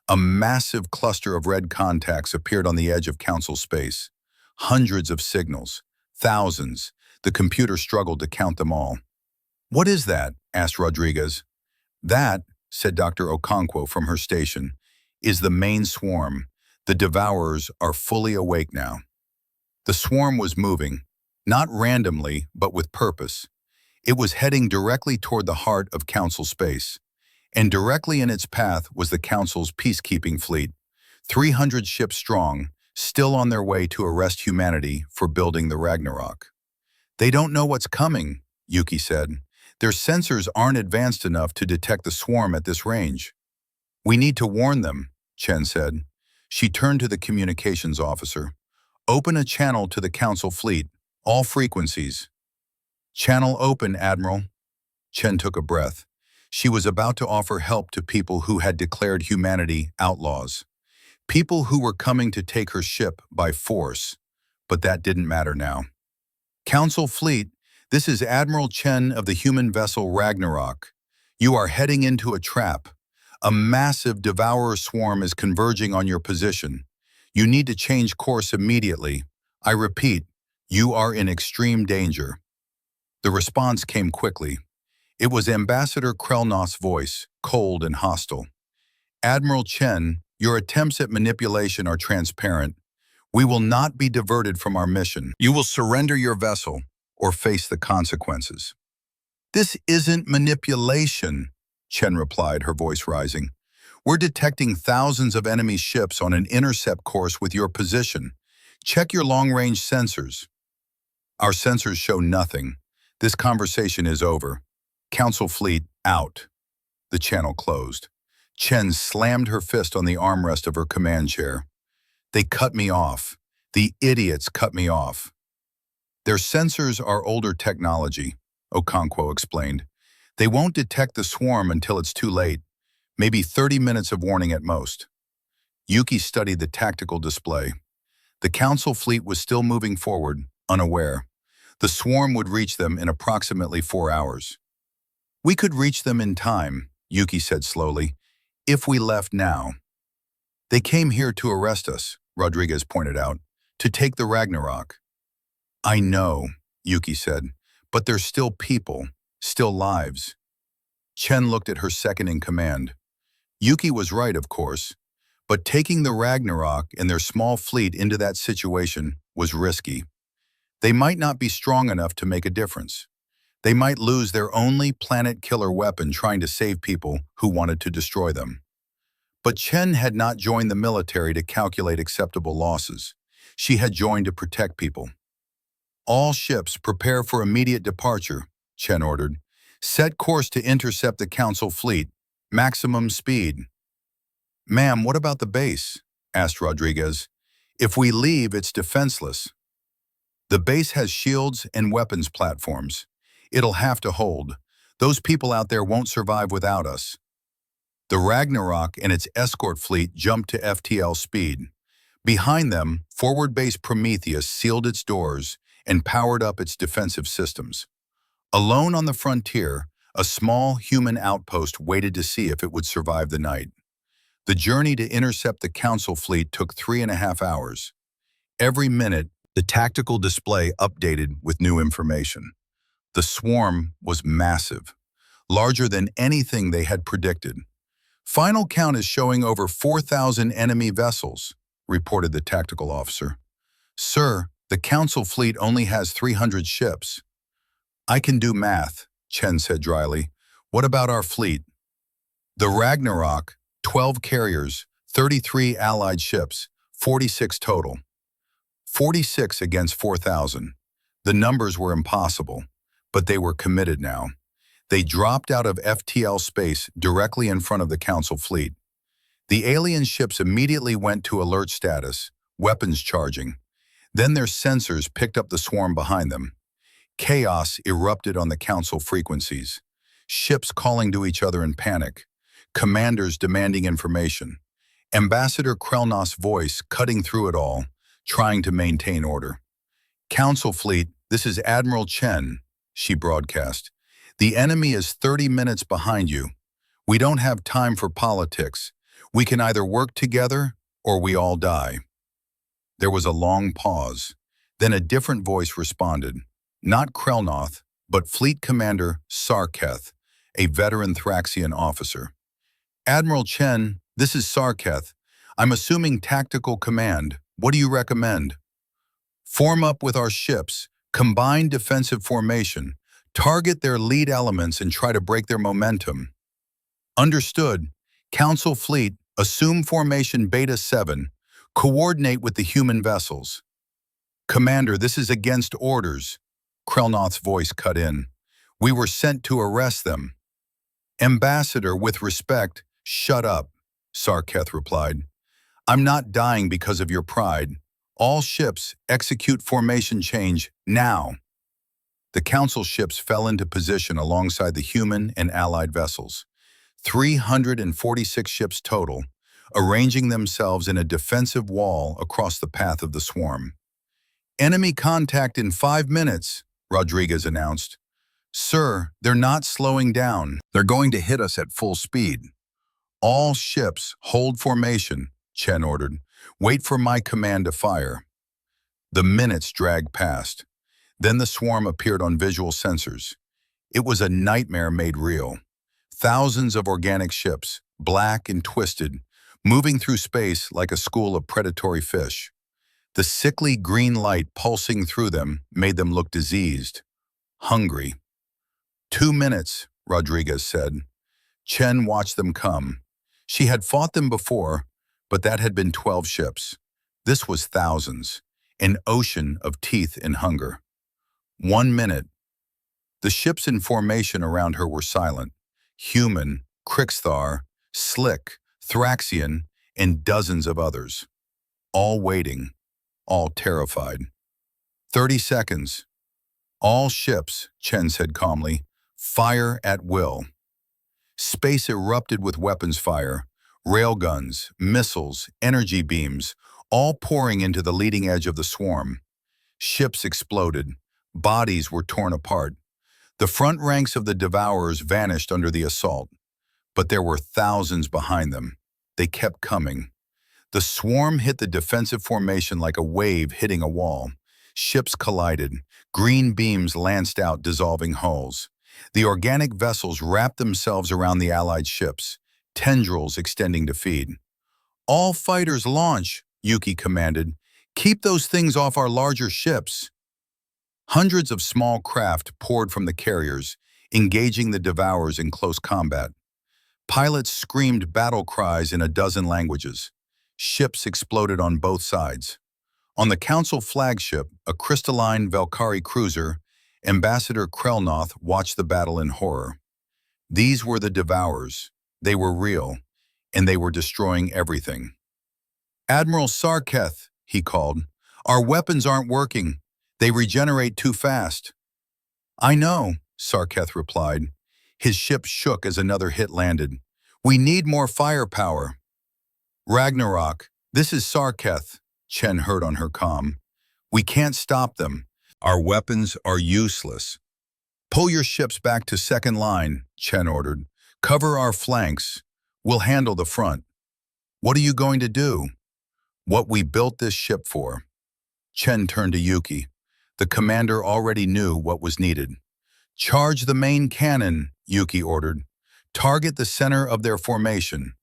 A massive cluster of red contacts appeared on the edge of Council space. Hundreds of signals, thousands. The computer struggled to count them all. What is that? Asked Rodriguez. That, said Dr. Okonkwo from her station, is the main swarm. The Devourers are fully awake now. The swarm was moving, not randomly, but with purpose. It was heading directly toward the heart of Council space. And directly in its path was the Council's peacekeeping fleet, 300 ships strong, still on their way to arrest humanity for building the Ragnarok. They don't know what's coming, Yuki said. Their sensors aren't advanced enough to detect the swarm at this range. We need to warn them, Chen said. She turned to the communications officer. Open a channel to the Council fleet, all frequencies. Channel open, Admiral. Chen took a breath. She was about to offer help to people who had declared humanity outlaws. People who were coming to take her ship by force. But that didn't matter now. Council fleet, this is Admiral Chen of the human vessel Ragnarok. You are heading into a trap. A massive devourer swarm is converging on your position. You need to change course immediately. I repeat, you are in extreme danger. The response came quickly. It was Ambassador Krelnoth's voice, cold and hostile. Admiral Chen, your attempts at manipulation are transparent. We will not be diverted from our mission. You will surrender your vessel or face the consequences. This isn't manipulation, Chen replied, her voice rising. We're detecting thousands of enemy ships on an intercept course with your position. Check your long-range sensors. Our sensors show nothing. This conversation is over. Council fleet, out. The channel closed. Chen slammed her fist on the armrest of her command chair. They cut me off. The idiots cut me off. Their sensors are older technology, Okonkwo explained. They won't detect the swarm until it's too late, maybe 30 minutes of warning at most. Yuki studied the tactical display. The Council fleet was still moving forward, unaware. The swarm would reach them in approximately 4 hours. We could reach them in time, Yuki said slowly, if we left now. They came here to arrest us, Rodriguez pointed out, to take the Ragnarok. I know, Yuki said, but they're still people, still lives. Chen looked at her second in command. Yuki was right, of course, but taking the Ragnarok and their small fleet into that situation was risky. They might not be strong enough to make a difference. They might lose their only planet-killer weapon trying to save people who wanted to destroy them. But Chen had not joined the military to calculate acceptable losses. She had joined to protect people. All ships prepare for immediate departure, Chen ordered. Set course to intercept the Council fleet. Maximum speed. Ma'am, what about the base? Asked Rodriguez. If we leave, it's defenseless. The base has shields and weapons platforms. It'll have to hold. Those people out there won't survive without us. The Ragnarok and its escort fleet jumped to FTL speed. Behind them, forward base Prometheus sealed its doors and powered up its defensive systems. Alone on the frontier, a small human outpost waited to see if it would survive the night. The journey to intercept the Council fleet took 3.5 hours. Every minute, the tactical display updated with new information. The swarm was massive, larger than anything they had predicted. Final count is showing over 4,000 enemy vessels, reported the tactical officer. Sir, the Council fleet only has 300 ships. I can do math, Chen said dryly. What about our fleet? The Ragnarok, 12 carriers, 33 allied ships, 46 total. 46 against 4,000. The numbers were impossible, but they were committed now. They dropped out of FTL space directly in front of the Council fleet. The alien ships immediately went to alert status, weapons charging. Then their sensors picked up the swarm behind them. Chaos erupted on the Council frequencies. Ships calling to each other in panic. Commanders demanding information. Ambassador Krelnoth's voice cutting through it all, trying to maintain order. Council fleet, this is Admiral Chen, she broadcast. The enemy is 30 minutes behind you. We don't have time for politics. We can either work together or we all die. There was a long pause. Then a different voice responded. Not Krelnoth, but Fleet Commander Sarketh, a veteran Thraxian officer. Admiral Chen, this is Sarketh. I'm assuming tactical command. What do you recommend? Form up with our ships, combine defensive formation, target their lead elements and try to break their momentum. Understood. Council fleet, assume formation Beta 7, coordinate with the human vessels. Commander, this is against orders. Krelnoth's voice cut in. We were sent to arrest them. Ambassador, with respect, shut up, Sarketh replied. I'm not dying because of your pride. All ships execute formation change now. The Council ships fell into position alongside the human and allied vessels. 346 ships total, arranging themselves in a defensive wall across the path of the swarm. Enemy contact in 5 minutes, Rodriguez announced. Sir, they're not slowing down. They're going to hit us at full speed. All ships hold formation, Chen ordered. Wait for my command to fire. The minutes dragged past. Then the swarm appeared on visual sensors. It was a nightmare made real. Thousands of organic ships, black and twisted, moving through space like a school of predatory fish. The sickly green light pulsing through them made them look diseased, hungry. 2 minutes, Rodriguez said. Chen watched them come. She had fought them before, but that had been 12 ships. This was thousands, an ocean of teeth and hunger. 1 minute. The ships in formation around her were silent. Human, Krixthar, Slick, Thraxian, and dozens of others. All waiting, all terrified. 30 seconds. All ships, Chen said calmly, fire at will. Space erupted with weapons fire, railguns, missiles, energy beams, all pouring into the leading edge of the swarm. Ships exploded. Bodies were torn apart. The front ranks of the Devourers vanished under the assault. But there were thousands behind them. They kept coming. The swarm hit the defensive formation like a wave hitting a wall. Ships collided. Green beams lanced out, dissolving hulls. The organic vessels wrapped themselves around the Allied ships, tendrils extending to feed. All fighters launch, Yuki commanded. Keep those things off our larger ships. Hundreds of small craft poured from the carriers, engaging the Devourers in close combat. Pilots screamed battle cries in a dozen languages. Ships exploded on both sides. On the Council flagship, a crystalline Valkyrie cruiser, Ambassador Krelnoth watched the battle in horror. These were the Devourers. They were real, and they were destroying everything. "Admiral Sarketh," he called, "our weapons aren't working. They regenerate too fast." "I know," Sarketh replied. His ship shook as another hit landed. "We need more firepower." "Ragnarok, this is Sarketh," Chen heard on her comm. "We can't stop them. Our weapons are useless." "Pull your ships back to second line," Chen ordered. "Cover our flanks. We'll handle the front." "What are you going to do?" "What we built this ship for." Chen turned to Yuki. The commander already knew what was needed. "Charge the main cannon," Yuki ordered. "Target the center of their formation."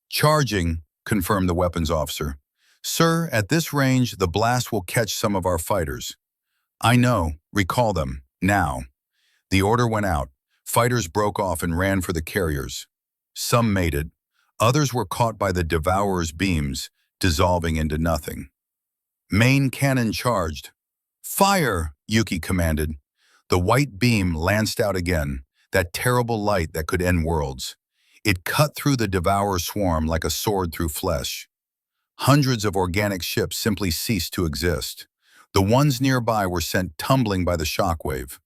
"Charging," confirmed the weapons officer. "Sir, at this range, the blast will catch some of our fighters." "I know. Recall them. Now." The order went out. Fighters broke off and ran for the carriers. Some made it. Others were caught by the Devourer's beams, dissolving into nothing. Main cannon charged. "Fire!" Yuki commanded. The white beam lanced out again, that terrible light that could end worlds. It cut through the Devourer swarm like a sword through flesh. Hundreds of organic ships simply ceased to exist. The ones nearby were sent tumbling by the shockwave.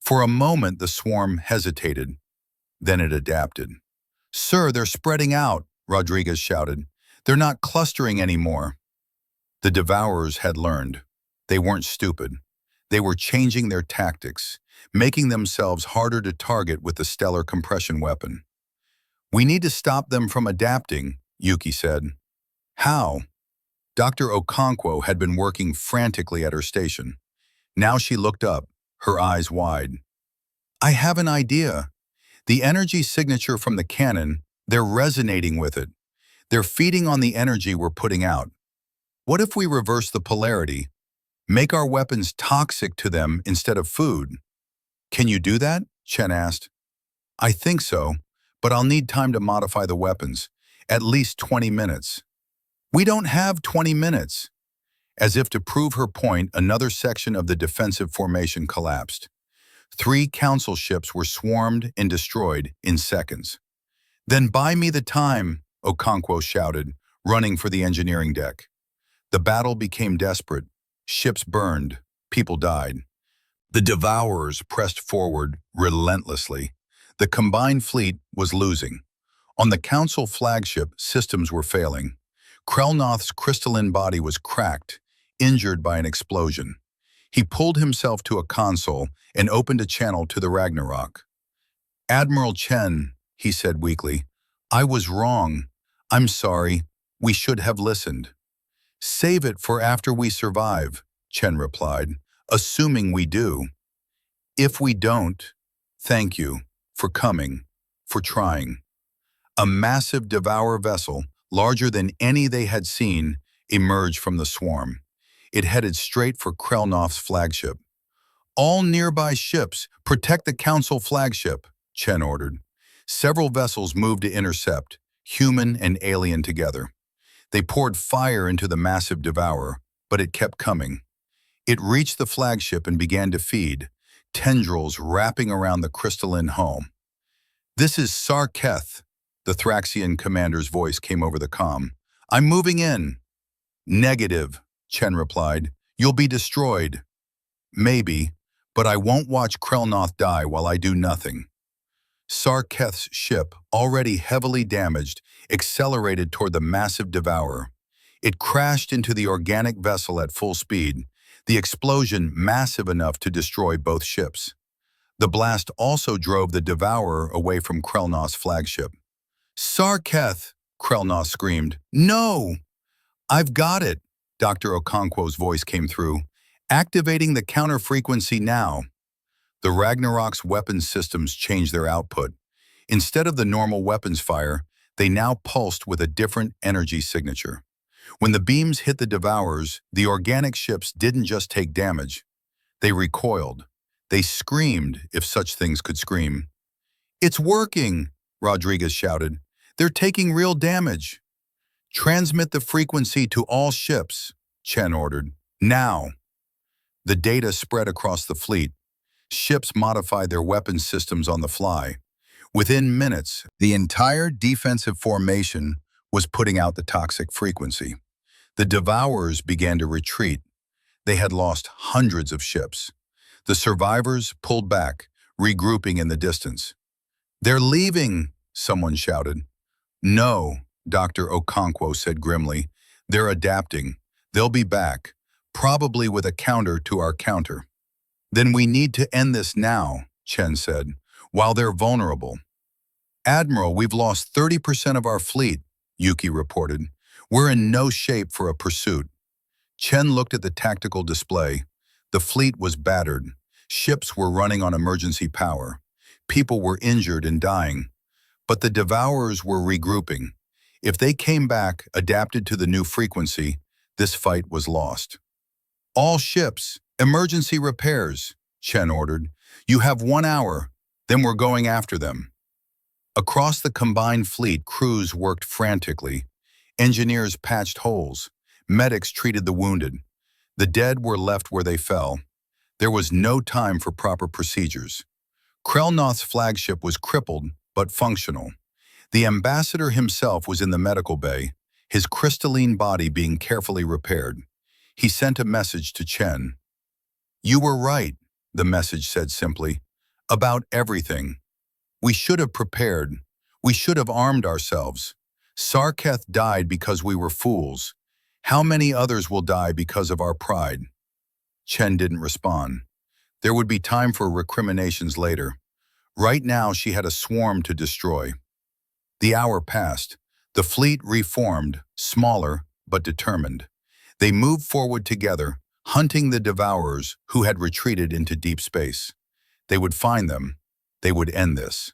For a moment, the swarm hesitated. Then it adapted. "Sir, they're spreading out," Rodriguez shouted. "They're not clustering anymore." The Devourers had learned. They weren't stupid. They were changing their tactics, making themselves harder to target with the stellar compression weapon. "We need to stop them from adapting," Yuki said. "How?" Dr. Okonkwo had been working frantically at her station. Now she looked up, her eyes wide. "I have an idea. The energy signature from the cannon, they're resonating with it. They're feeding on the energy we're putting out. What if we reverse the polarity? Make our weapons toxic to them instead of food?" "Can you do that?" Chen asked. "I think so, but I'll need time to modify the weapons. At least 20 minutes. "We don't have 20 minutes. As if to prove her point, another section of the defensive formation collapsed. 3 council ships were swarmed and destroyed in seconds. "Then buy me the time," Okonkwo shouted, running for the engineering deck. The battle became desperate. Ships burned. People died. The Devourers pressed forward relentlessly. The combined fleet was losing. On the Council flagship, systems were failing. Krelnoth's crystalline body was cracked, injured by an explosion. He pulled himself to a console and opened a channel to the Ragnarok. "Admiral Chen," he said weakly, "I was wrong. I'm sorry. We should have listened." "Save it for after we survive," Chen replied, "assuming we do. If we don't, thank you for coming, for trying." A massive Devourer vessel, larger than any they had seen, emerged from the swarm. It headed straight for Krelnoth's flagship. "All nearby ships, protect the Council flagship," Chen ordered. Several vessels moved to intercept, human and alien together. They poured fire into the massive Devourer, but it kept coming. It reached the flagship and began to feed, tendrils wrapping around the crystalline home. "This is Sarketh," the Thraxian commander's voice came over the comm. "I'm moving in." "Negative," Chen replied. "You'll be destroyed." "Maybe, but I won't watch Krelnoth die while I do nothing." Sarketh's ship, already heavily damaged, accelerated toward the massive Devourer. It crashed into the organic vessel at full speed, the explosion massive enough to destroy both ships. The blast also drove the Devourer away from Krelnoth's flagship. "Sarketh!" Krelnoth screamed. "No!" "I've got it," Dr. Okonkwo's voice came through. "Activating the counter frequency now." The Ragnarok's weapons systems changed their output. Instead of the normal weapons fire, they now pulsed with a different energy signature. When the beams hit the Devourers, the organic ships didn't just take damage. They recoiled. They screamed, if such things could scream. "It's working!" Rodriguez shouted. "They're taking real damage." "Transmit the frequency to all ships," Chen ordered. Now! The data spread across the fleet. Ships modified their weapons systems on the fly. Within minutes, the entire defensive formation was putting out the toxic frequency. The Devourers began to retreat. They had lost hundreds of ships. The survivors pulled back, regrouping in the distance. "They're leaving," someone shouted. "No," Dr. Okonkwo said grimly. "They're adapting. They'll be back, probably with a counter to our counter." "Then we need to end this now," Chen said, "while they're vulnerable." "Admiral, we've lost 30% of our fleet," Yuki reported. "We're in no shape for a pursuit." Chen looked at the tactical display. The fleet was battered. Ships were running on emergency power. People were injured and dying. But the Devourers were regrouping. If they came back, adapted to the new frequency, this fight was lost. "All ships, emergency repairs," Chen ordered. "You have 1 hour, then we're going after them." Across the combined fleet, crews worked frantically. Engineers patched holes. Medics treated the wounded. The dead were left where they fell. There was no time for proper procedures. Krelnoth's flagship was crippled, but functional. The ambassador himself was in the medical bay, his crystalline body being carefully repaired. He sent a message to Chen. "You were right," the message said simply, "about everything. We should have prepared. We should have armed ourselves. Sarketh died because we were fools. How many others will die because of our pride?" Chen didn't respond. There would be time for recriminations later. Right now, she had a swarm to destroy. The hour passed. The fleet reformed, smaller but determined. They moved forward together, hunting the Devourers who had retreated into deep space. They would find them. They would end this.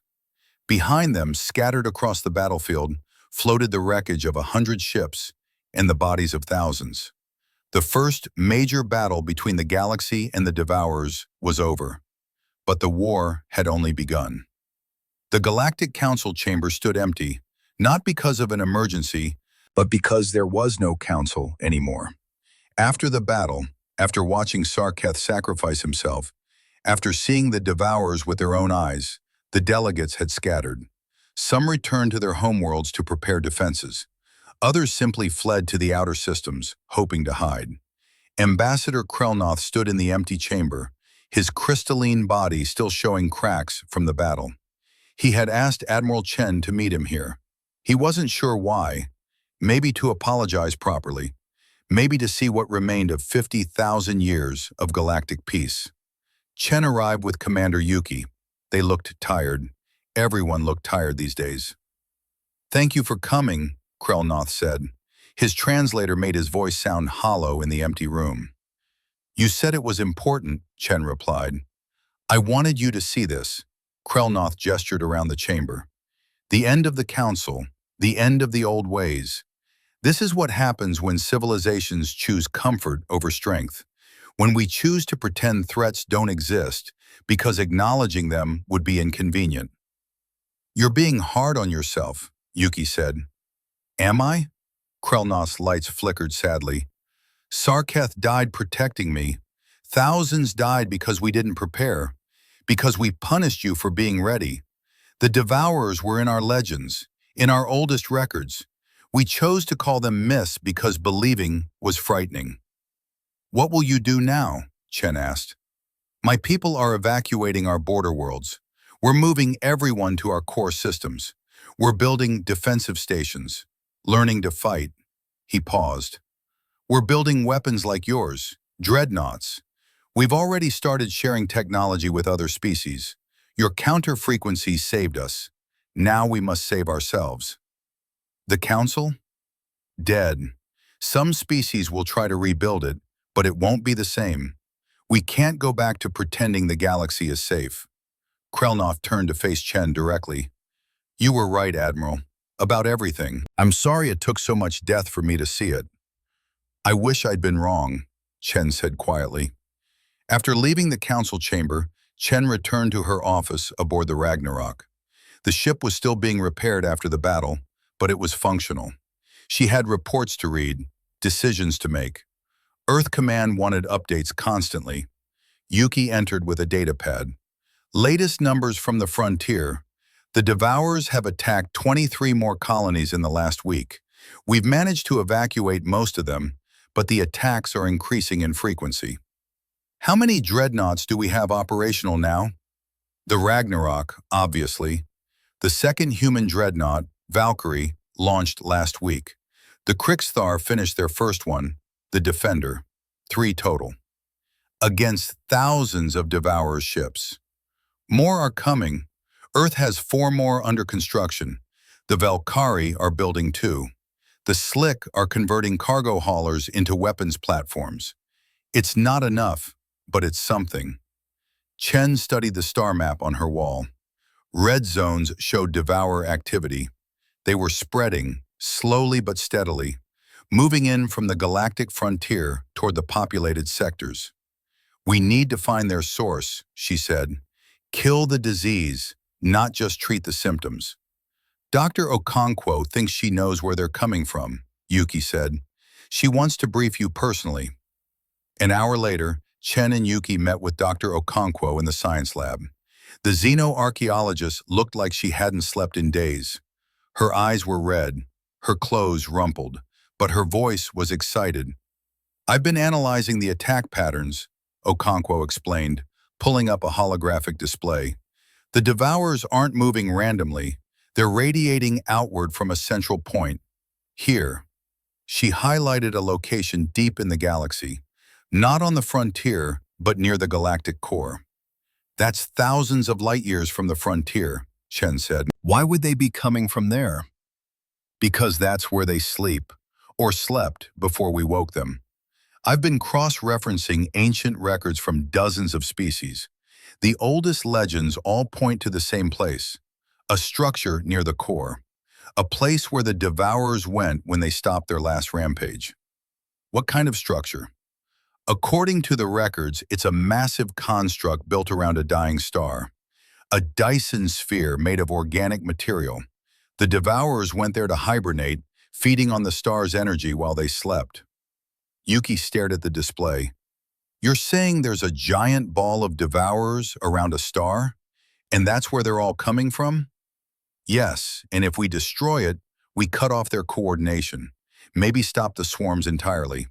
Behind them, scattered across the battlefield, floated the wreckage of 100 ships and the bodies of thousands. The first major battle between the galaxy and the Devourers was over, but the war had only begun. The Galactic Council chamber stood empty, not because of an emergency, but because there was no council anymore. After the battle, after watching Sarketh sacrifice himself, after seeing the Devourers with their own eyes, the delegates had scattered. Some returned to their homeworlds to prepare defenses. Others simply fled to the outer systems, hoping to hide. Ambassador Krelnoth stood in the empty chamber, his crystalline body still showing cracks from the battle. He had asked Admiral Chen to meet him here. He wasn't sure why. Maybe to apologize properly. Maybe to see what remained of 50,000 years of galactic peace. Chen arrived with Commander Yuki. They looked tired. Everyone looked tired these days. "Thank you for coming," Krelnoth said. His translator made his voice sound hollow in the empty room. "You said it was important," Chen replied. "I wanted you to see this." Krelnoth gestured around the chamber. "The end of the council, the end of the old ways. This is what happens when civilizations choose comfort over strength. When we choose to pretend threats don't exist because acknowledging them would be inconvenient." "You're being hard on yourself," Yuki said. "Am I?" Krelnoth's lights flickered sadly. "Sarketh died protecting me. Thousands died because we didn't prepare, because we punished you for being ready. The Devourers were in our legends, in our oldest records. We chose to call them myths because believing was frightening." "What will you do now?" Chen asked. "My people are evacuating our border worlds. We're moving everyone to our core systems. We're building defensive stations, learning to fight." He paused. "We're building weapons like yours, dreadnoughts. We've already started sharing technology with other species. Your counter frequency saved us. Now we must save ourselves." "The Council?" "Dead. Some species will try to rebuild it, but it won't be the same. We can't go back to pretending the galaxy is safe." Krelnoth turned to face Chen directly. "You were right, Admiral, about everything. I'm sorry it took so much death for me to see it." "I wish I'd been wrong," Chen said quietly. After leaving the council chamber, Chen returned to her office aboard the Ragnarok. The ship was still being repaired after the battle, but it was functional. She had reports to read, decisions to make. Earth Command wanted updates constantly. Yuki entered with a datapad. Latest numbers from the frontier. The Devourers have attacked 23 more colonies in the last week. We've managed to evacuate most of them, but the attacks are increasing in frequency. How many dreadnoughts do we have operational now? The Ragnarok, obviously. The second human dreadnought, Valkyrie, launched last week. The Kriegsthar finished their first one, the Defender. 3 total. Against thousands of Devourers ships. More are coming. Earth has 4 more under construction. The Valkyrie are building 2. The Slick are converting cargo haulers into weapons platforms. It's not enough, but it's something. Chen studied the star map on her wall. Red zones showed Devourer activity. They were spreading, slowly but steadily, moving in from the galactic frontier toward the populated sectors. We need to find their source, she said. Kill the disease, not just treat the symptoms. Dr. Okonkwo thinks she knows where they're coming from, Yuki said. She wants to brief you personally. An hour later, Chen and Yuki met with Dr. Okonkwo in the science lab. The xenoarchaeologist looked like she hadn't slept in days. Her eyes were red, her clothes rumpled, but her voice was excited. I've been analyzing the attack patterns, Okonkwo explained, pulling up a holographic display. The Devourers aren't moving randomly. They're radiating outward from a central point. Here. She highlighted a location deep in the galaxy, not on the frontier, but near the galactic core. That's thousands of light years from the frontier, Chen said. Why would they be coming from there? Because that's where they sleep, or slept before we woke them. I've been cross-referencing ancient records from dozens of species. The oldest legends all point to the same place, a structure near the core, a place where the Devourers went when they stopped their last rampage. What kind of structure? According to the records, it's a massive construct built around a dying star, a Dyson sphere made of organic material. The Devourers went there to hibernate, feeding on the star's energy while they slept. Yuki stared at the display. You're saying there's a giant ball of Devourers around a star? And that's where they're all coming from? Yes, and if we destroy it, we cut off their coordination, maybe stop the swarms entirely.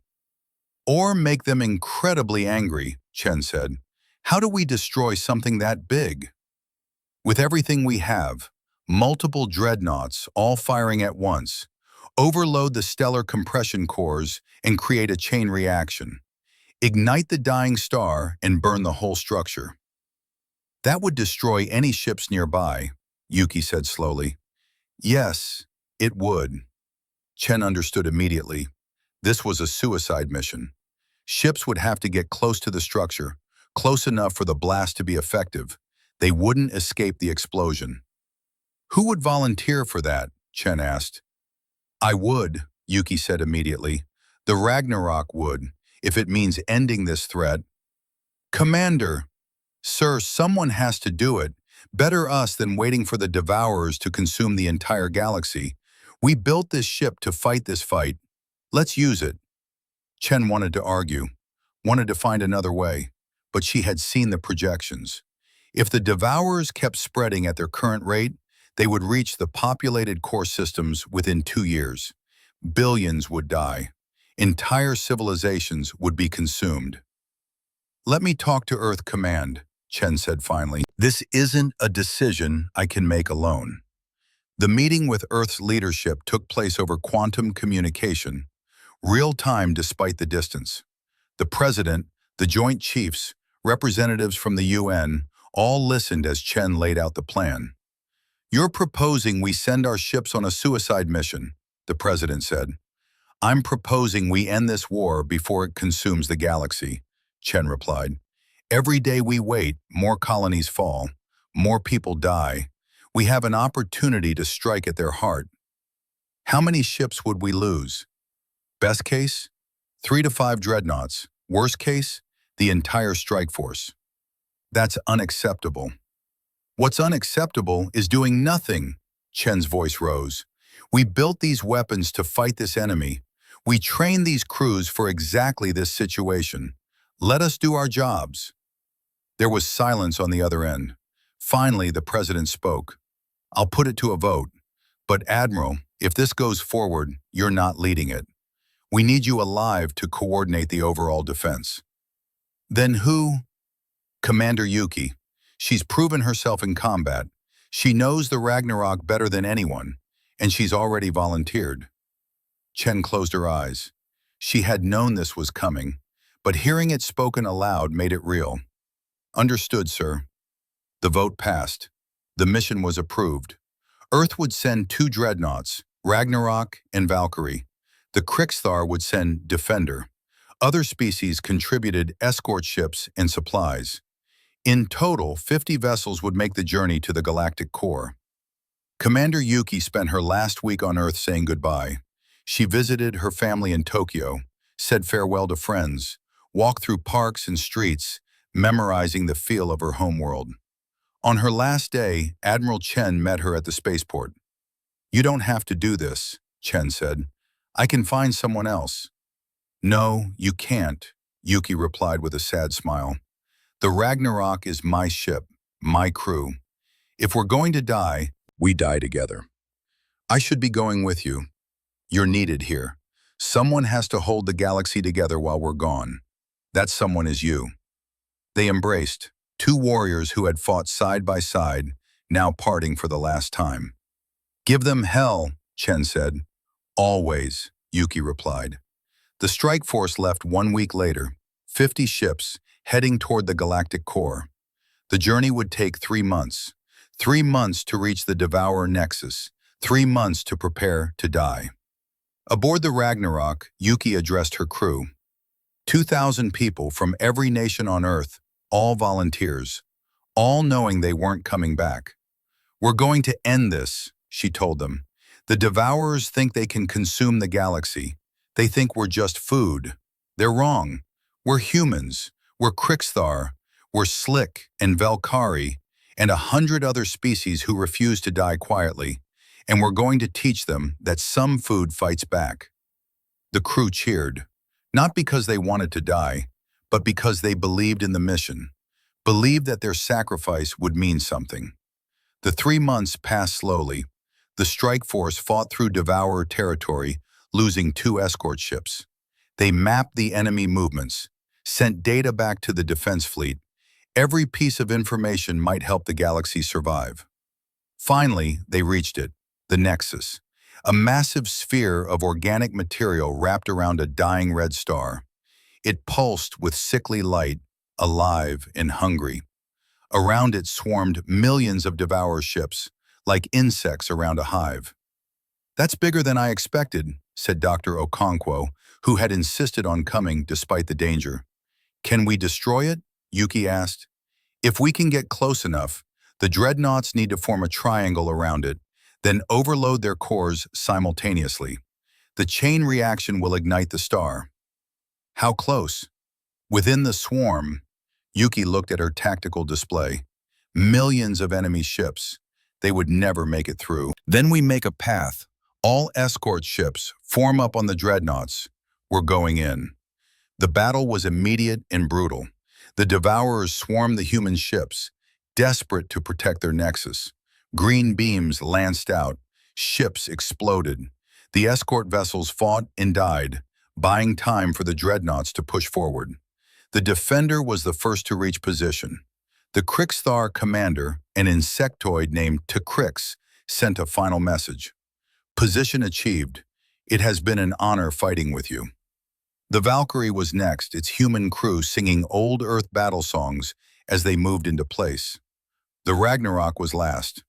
Or make them incredibly angry, Chen said. How do we destroy something that big? With everything we have, multiple dreadnoughts all firing at once, overload the stellar compression cores and create a chain reaction. Ignite the dying star and burn the whole structure. That would destroy any ships nearby, Yuki said slowly. Yes, it would. Chen understood immediately. This was a suicide mission. Ships would have to get close to the structure, close enough for the blast to be effective. They wouldn't escape the explosion. Who would volunteer for that? Chen asked. I would, Yuki said immediately. The Ragnarok would, if it means ending this threat. Commander! Sir, someone has to do it. Better us than waiting for the Devourers to consume the entire galaxy. We built this ship to fight this fight. Let's use it. Chen wanted to argue, wanted to find another way, but she had seen the projections. If the Devourers kept spreading at their current rate, they would reach the populated core systems within 2 years. Billions would die. Entire civilizations would be consumed. Let me talk to Earth Command, Chen said finally. This isn't a decision I can make alone. The meeting with Earth's leadership took place over quantum communication, real-time despite the distance. The President, the Joint Chiefs, representatives from the UN, all listened as Chen laid out the plan. You're proposing we send our ships on a suicide mission, the President said. I'm proposing we end this war before it consumes the galaxy, Chen replied. Every day we wait, more colonies fall, more people die. We have an opportunity to strike at their heart. How many ships would we lose? Best case, 3 to 5 dreadnoughts. Worst case, the entire strike force. That's unacceptable. What's unacceptable is doing nothing, Chen's voice rose. We built these weapons to fight this enemy. We train these crews for exactly this situation. Let us do our jobs." There was silence on the other end. Finally, the president spoke. "I'll put it to a vote. But Admiral, if this goes forward, you're not leading it. We need you alive to coordinate the overall defense." "Then who?" "Commander Yuki. She's proven herself in combat. She knows the Ragnarok better than anyone, and she's already volunteered." Chen closed her eyes. She had known this was coming, but hearing it spoken aloud made it real. "Understood, sir." The vote passed. The mission was approved. Earth would send 2 dreadnoughts, Ragnarok and Valkyrie. The Krixthar would send Defender. Other species contributed escort ships and supplies. In total, 50 vessels would make the journey to the galactic core. Commander Yuki spent her last week on Earth saying goodbye. She visited her family in Tokyo, said farewell to friends, walked through parks and streets, memorizing the feel of her homeworld. On her last day, Admiral Chen met her at the spaceport. "You don't have to do this," Chen said. "I can find someone else." "No, you can't," Yuki replied with a sad smile. "The Ragnarok is my ship, my crew. If we're going to die, we die together. I should be going with you. You're needed here. Someone has to hold the galaxy together while we're gone. That someone is you." They embraced, 2 warriors who had fought side by side, now parting for the last time. "Give them hell," Chen said. "Always," Yuki replied. The strike force left 1 week later, 50 ships, heading toward the galactic core. The journey would take 3 months. 3 months to reach the Devourer Nexus. 3 months to prepare to die. Aboard the Ragnarok, Yuki addressed her crew. 2,000 people from every nation on Earth, all volunteers, all knowing they weren't coming back. "We're going to end this," she told them. "The Devourers think they can consume the galaxy. They think we're just food. They're wrong. We're humans. We're Krixthar. We're Slick and Velkari and 100 other species who refuse to die quietly. And we're going to teach them that some food fights back." The crew cheered, not because they wanted to die, but because they believed in the mission, believed that their sacrifice would mean something. The 3 months passed slowly. The strike force fought through Devourer territory, losing 2 escort ships. They mapped the enemy movements, sent data back to the defense fleet. Every piece of information might help the galaxy survive. Finally, they reached it, the Nexus, a massive sphere of organic material wrapped around a dying red star. It pulsed with sickly light, alive and hungry. Around it swarmed millions of Devourer ships, like insects around a hive. "That's bigger than I expected," said Dr. Okonkwo, who had insisted on coming despite the danger. "Can we destroy it?" Yuki asked. "If we can get close enough, the dreadnoughts need to form a triangle around it, then overload their cores simultaneously. The chain reaction will ignite the star." "How close?" "Within the swarm." Yuki looked at her tactical display. "Millions of enemy ships. They would never make it through. Then we make a path. All escort ships form up on the dreadnoughts. We're going in." The battle was immediate and brutal. The Devourers swarmed the human ships, desperate to protect their nexus. Green beams lanced out. Ships exploded. The escort vessels fought and died, buying time for the dreadnoughts to push forward. The Defender was the first to reach position. The Krixthar commander, an insectoid named Tekrix, sent a final message. "Position achieved. It has been an honor fighting with you." The Valkyrie was next, its human crew singing old Earth battle songs as they moved into place. The Ragnarok was last.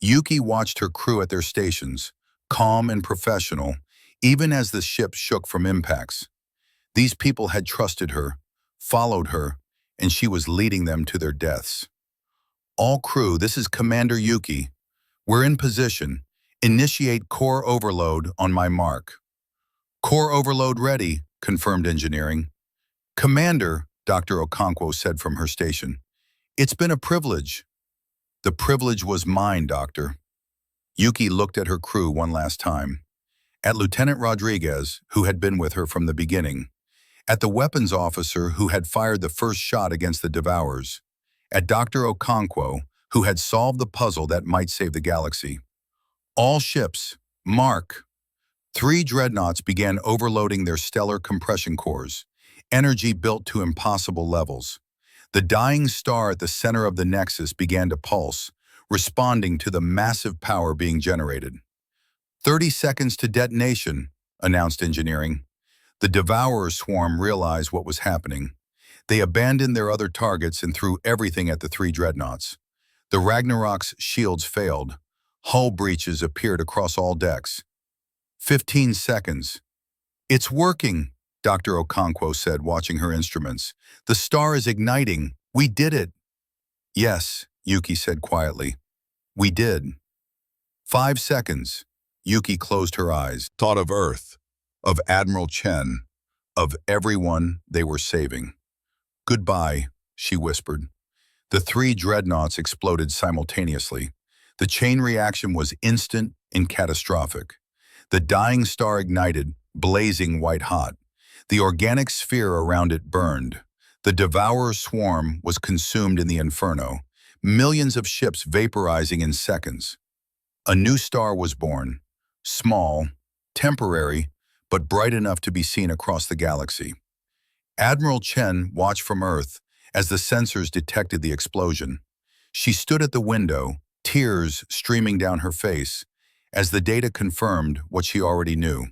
Yuki watched her crew at their stations, calm and professional, even as the ship shook from impacts. These people had trusted her, followed her, and she was leading them to their deaths. "All crew, this is Commander Yuki. We're in position. Initiate core overload on my mark." "Core overload ready," confirmed engineering. "Commander," Dr. Okonkwo said from her station, "it's been a privilege." "The privilege was mine, Doctor." Yuki looked at her crew one last time. at Lieutenant Rodriguez, who had been with her from the beginning, at the weapons officer who had fired the first shot against the Devourers, at Dr. Okonkwo, who had solved the puzzle that might save the galaxy. All ships, mark. 3 dreadnoughts began overloading their stellar compression cores, energy built to impossible levels. The dying star at the center of the nexus began to pulse, responding to the massive power being generated. 30 seconds to detonation, announced engineering. The Devourer swarm realized what was happening. They abandoned their other targets and threw everything at the 3 dreadnoughts. The Ragnarok's shields failed. Hull breaches appeared across all decks. 15 seconds. It's working, Dr. Okonkwo said, watching her instruments. The star is igniting. We did it. Yes, Yuki said quietly. We did. 5 seconds. Yuki closed her eyes, thought of Earth, of Admiral Chen, of everyone they were saving. Goodbye, she whispered. The 3 dreadnoughts exploded simultaneously. The chain reaction was instant and catastrophic. The dying star ignited, blazing white-hot. The organic sphere around it burned. The Devourer swarm was consumed in the inferno, millions of ships vaporizing in seconds. A new star was born, small, temporary, but bright enough to be seen across the galaxy. Admiral Chen watched from Earth as the sensors detected the explosion. She stood at the window, tears streaming down her face, as the data confirmed what she already knew.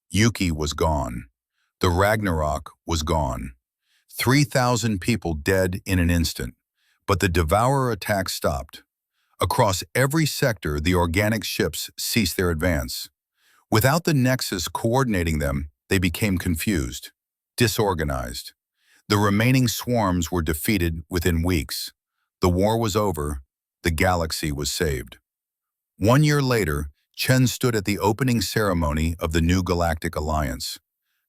Yuki was gone. The Ragnarok was gone. 3,000 people dead in an instant, but the Devourer attack stopped. Across every sector, the organic ships ceased their advance. Without the Nexus coordinating them, they became confused, disorganized. The remaining swarms were defeated within weeks. The war was over. The galaxy was saved. 1 year later, Chen stood at the opening ceremony of the new Galactic Alliance.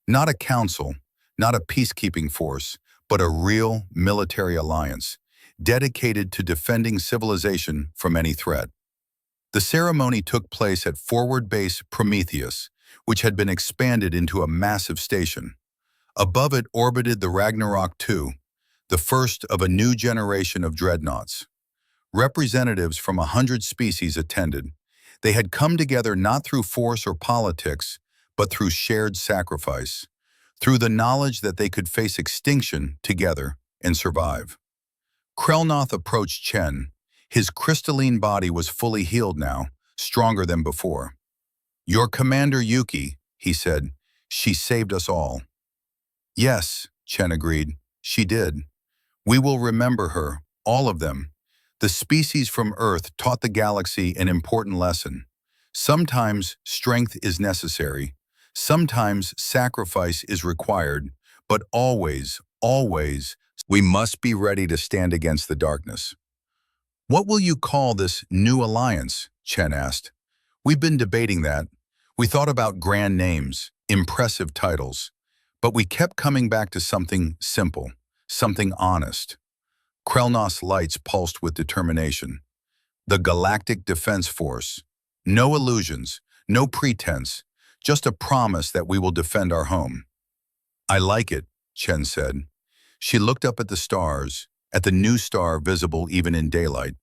Not a council, not a peacekeeping force, but a real military alliance, dedicated to defending civilization from any threat. The ceremony took place at Forward Base Prometheus, which had been expanded into a massive station. Above it orbited the Ragnarok II, the first of a new generation of dreadnoughts. Representatives from 100 species attended. They had come together not through force or politics, but through shared sacrifice, through the knowledge that they could face extinction together and survive. Krelnoth approached Chen. His crystalline body was fully healed now, stronger than before. "Your commander Yuki," he said. "She saved us all." "Yes," Chen agreed. "She did. We will remember her, all of them." The species from Earth taught the galaxy an important lesson. Sometimes strength is necessary. Sometimes sacrifice is required. But always, always, we must be ready to stand against the darkness. "What will you call this new alliance?" Chen asked. "We've been debating that. We thought about grand names, impressive titles. But we kept coming back to something simple, something honest." Krelnoth's lights pulsed with determination. The Galactic Defense Force. No illusions, no pretense, just a promise that we will defend our home. "I like it," Chen said. She looked up at the stars, at the new star visible even in daylight.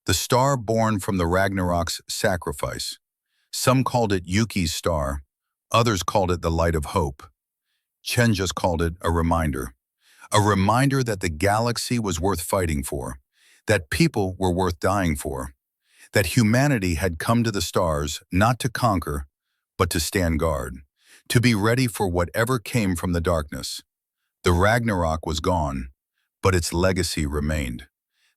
The star born from the Ragnarok's sacrifice. Some called it Yuki's star, others called it the light of hope. Chen just called it a reminder. A reminder that the galaxy was worth fighting for, that people were worth dying for, that humanity had come to the stars not to conquer, but to stand guard, to be ready for whatever came from the darkness. The Ragnarok was gone, but its legacy remained.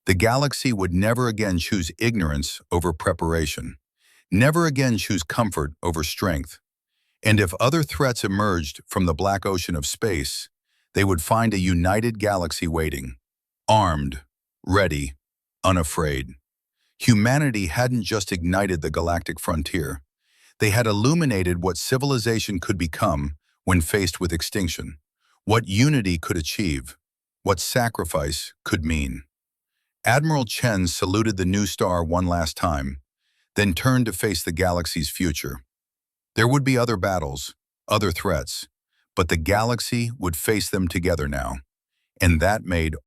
The galaxy would never again choose ignorance over preparation, never again choose comfort over strength. And if other threats emerged from the black ocean of space, they would find a united galaxy waiting, armed, ready, unafraid. Humanity hadn't just ignited the galactic frontier. They had illuminated what civilization could become when faced with extinction, what unity could achieve, what sacrifice could mean. Admiral Chen saluted the new star one last time, then turned to face the galaxy's future. There would be other battles, other threats, but the galaxy would face them together now, and that made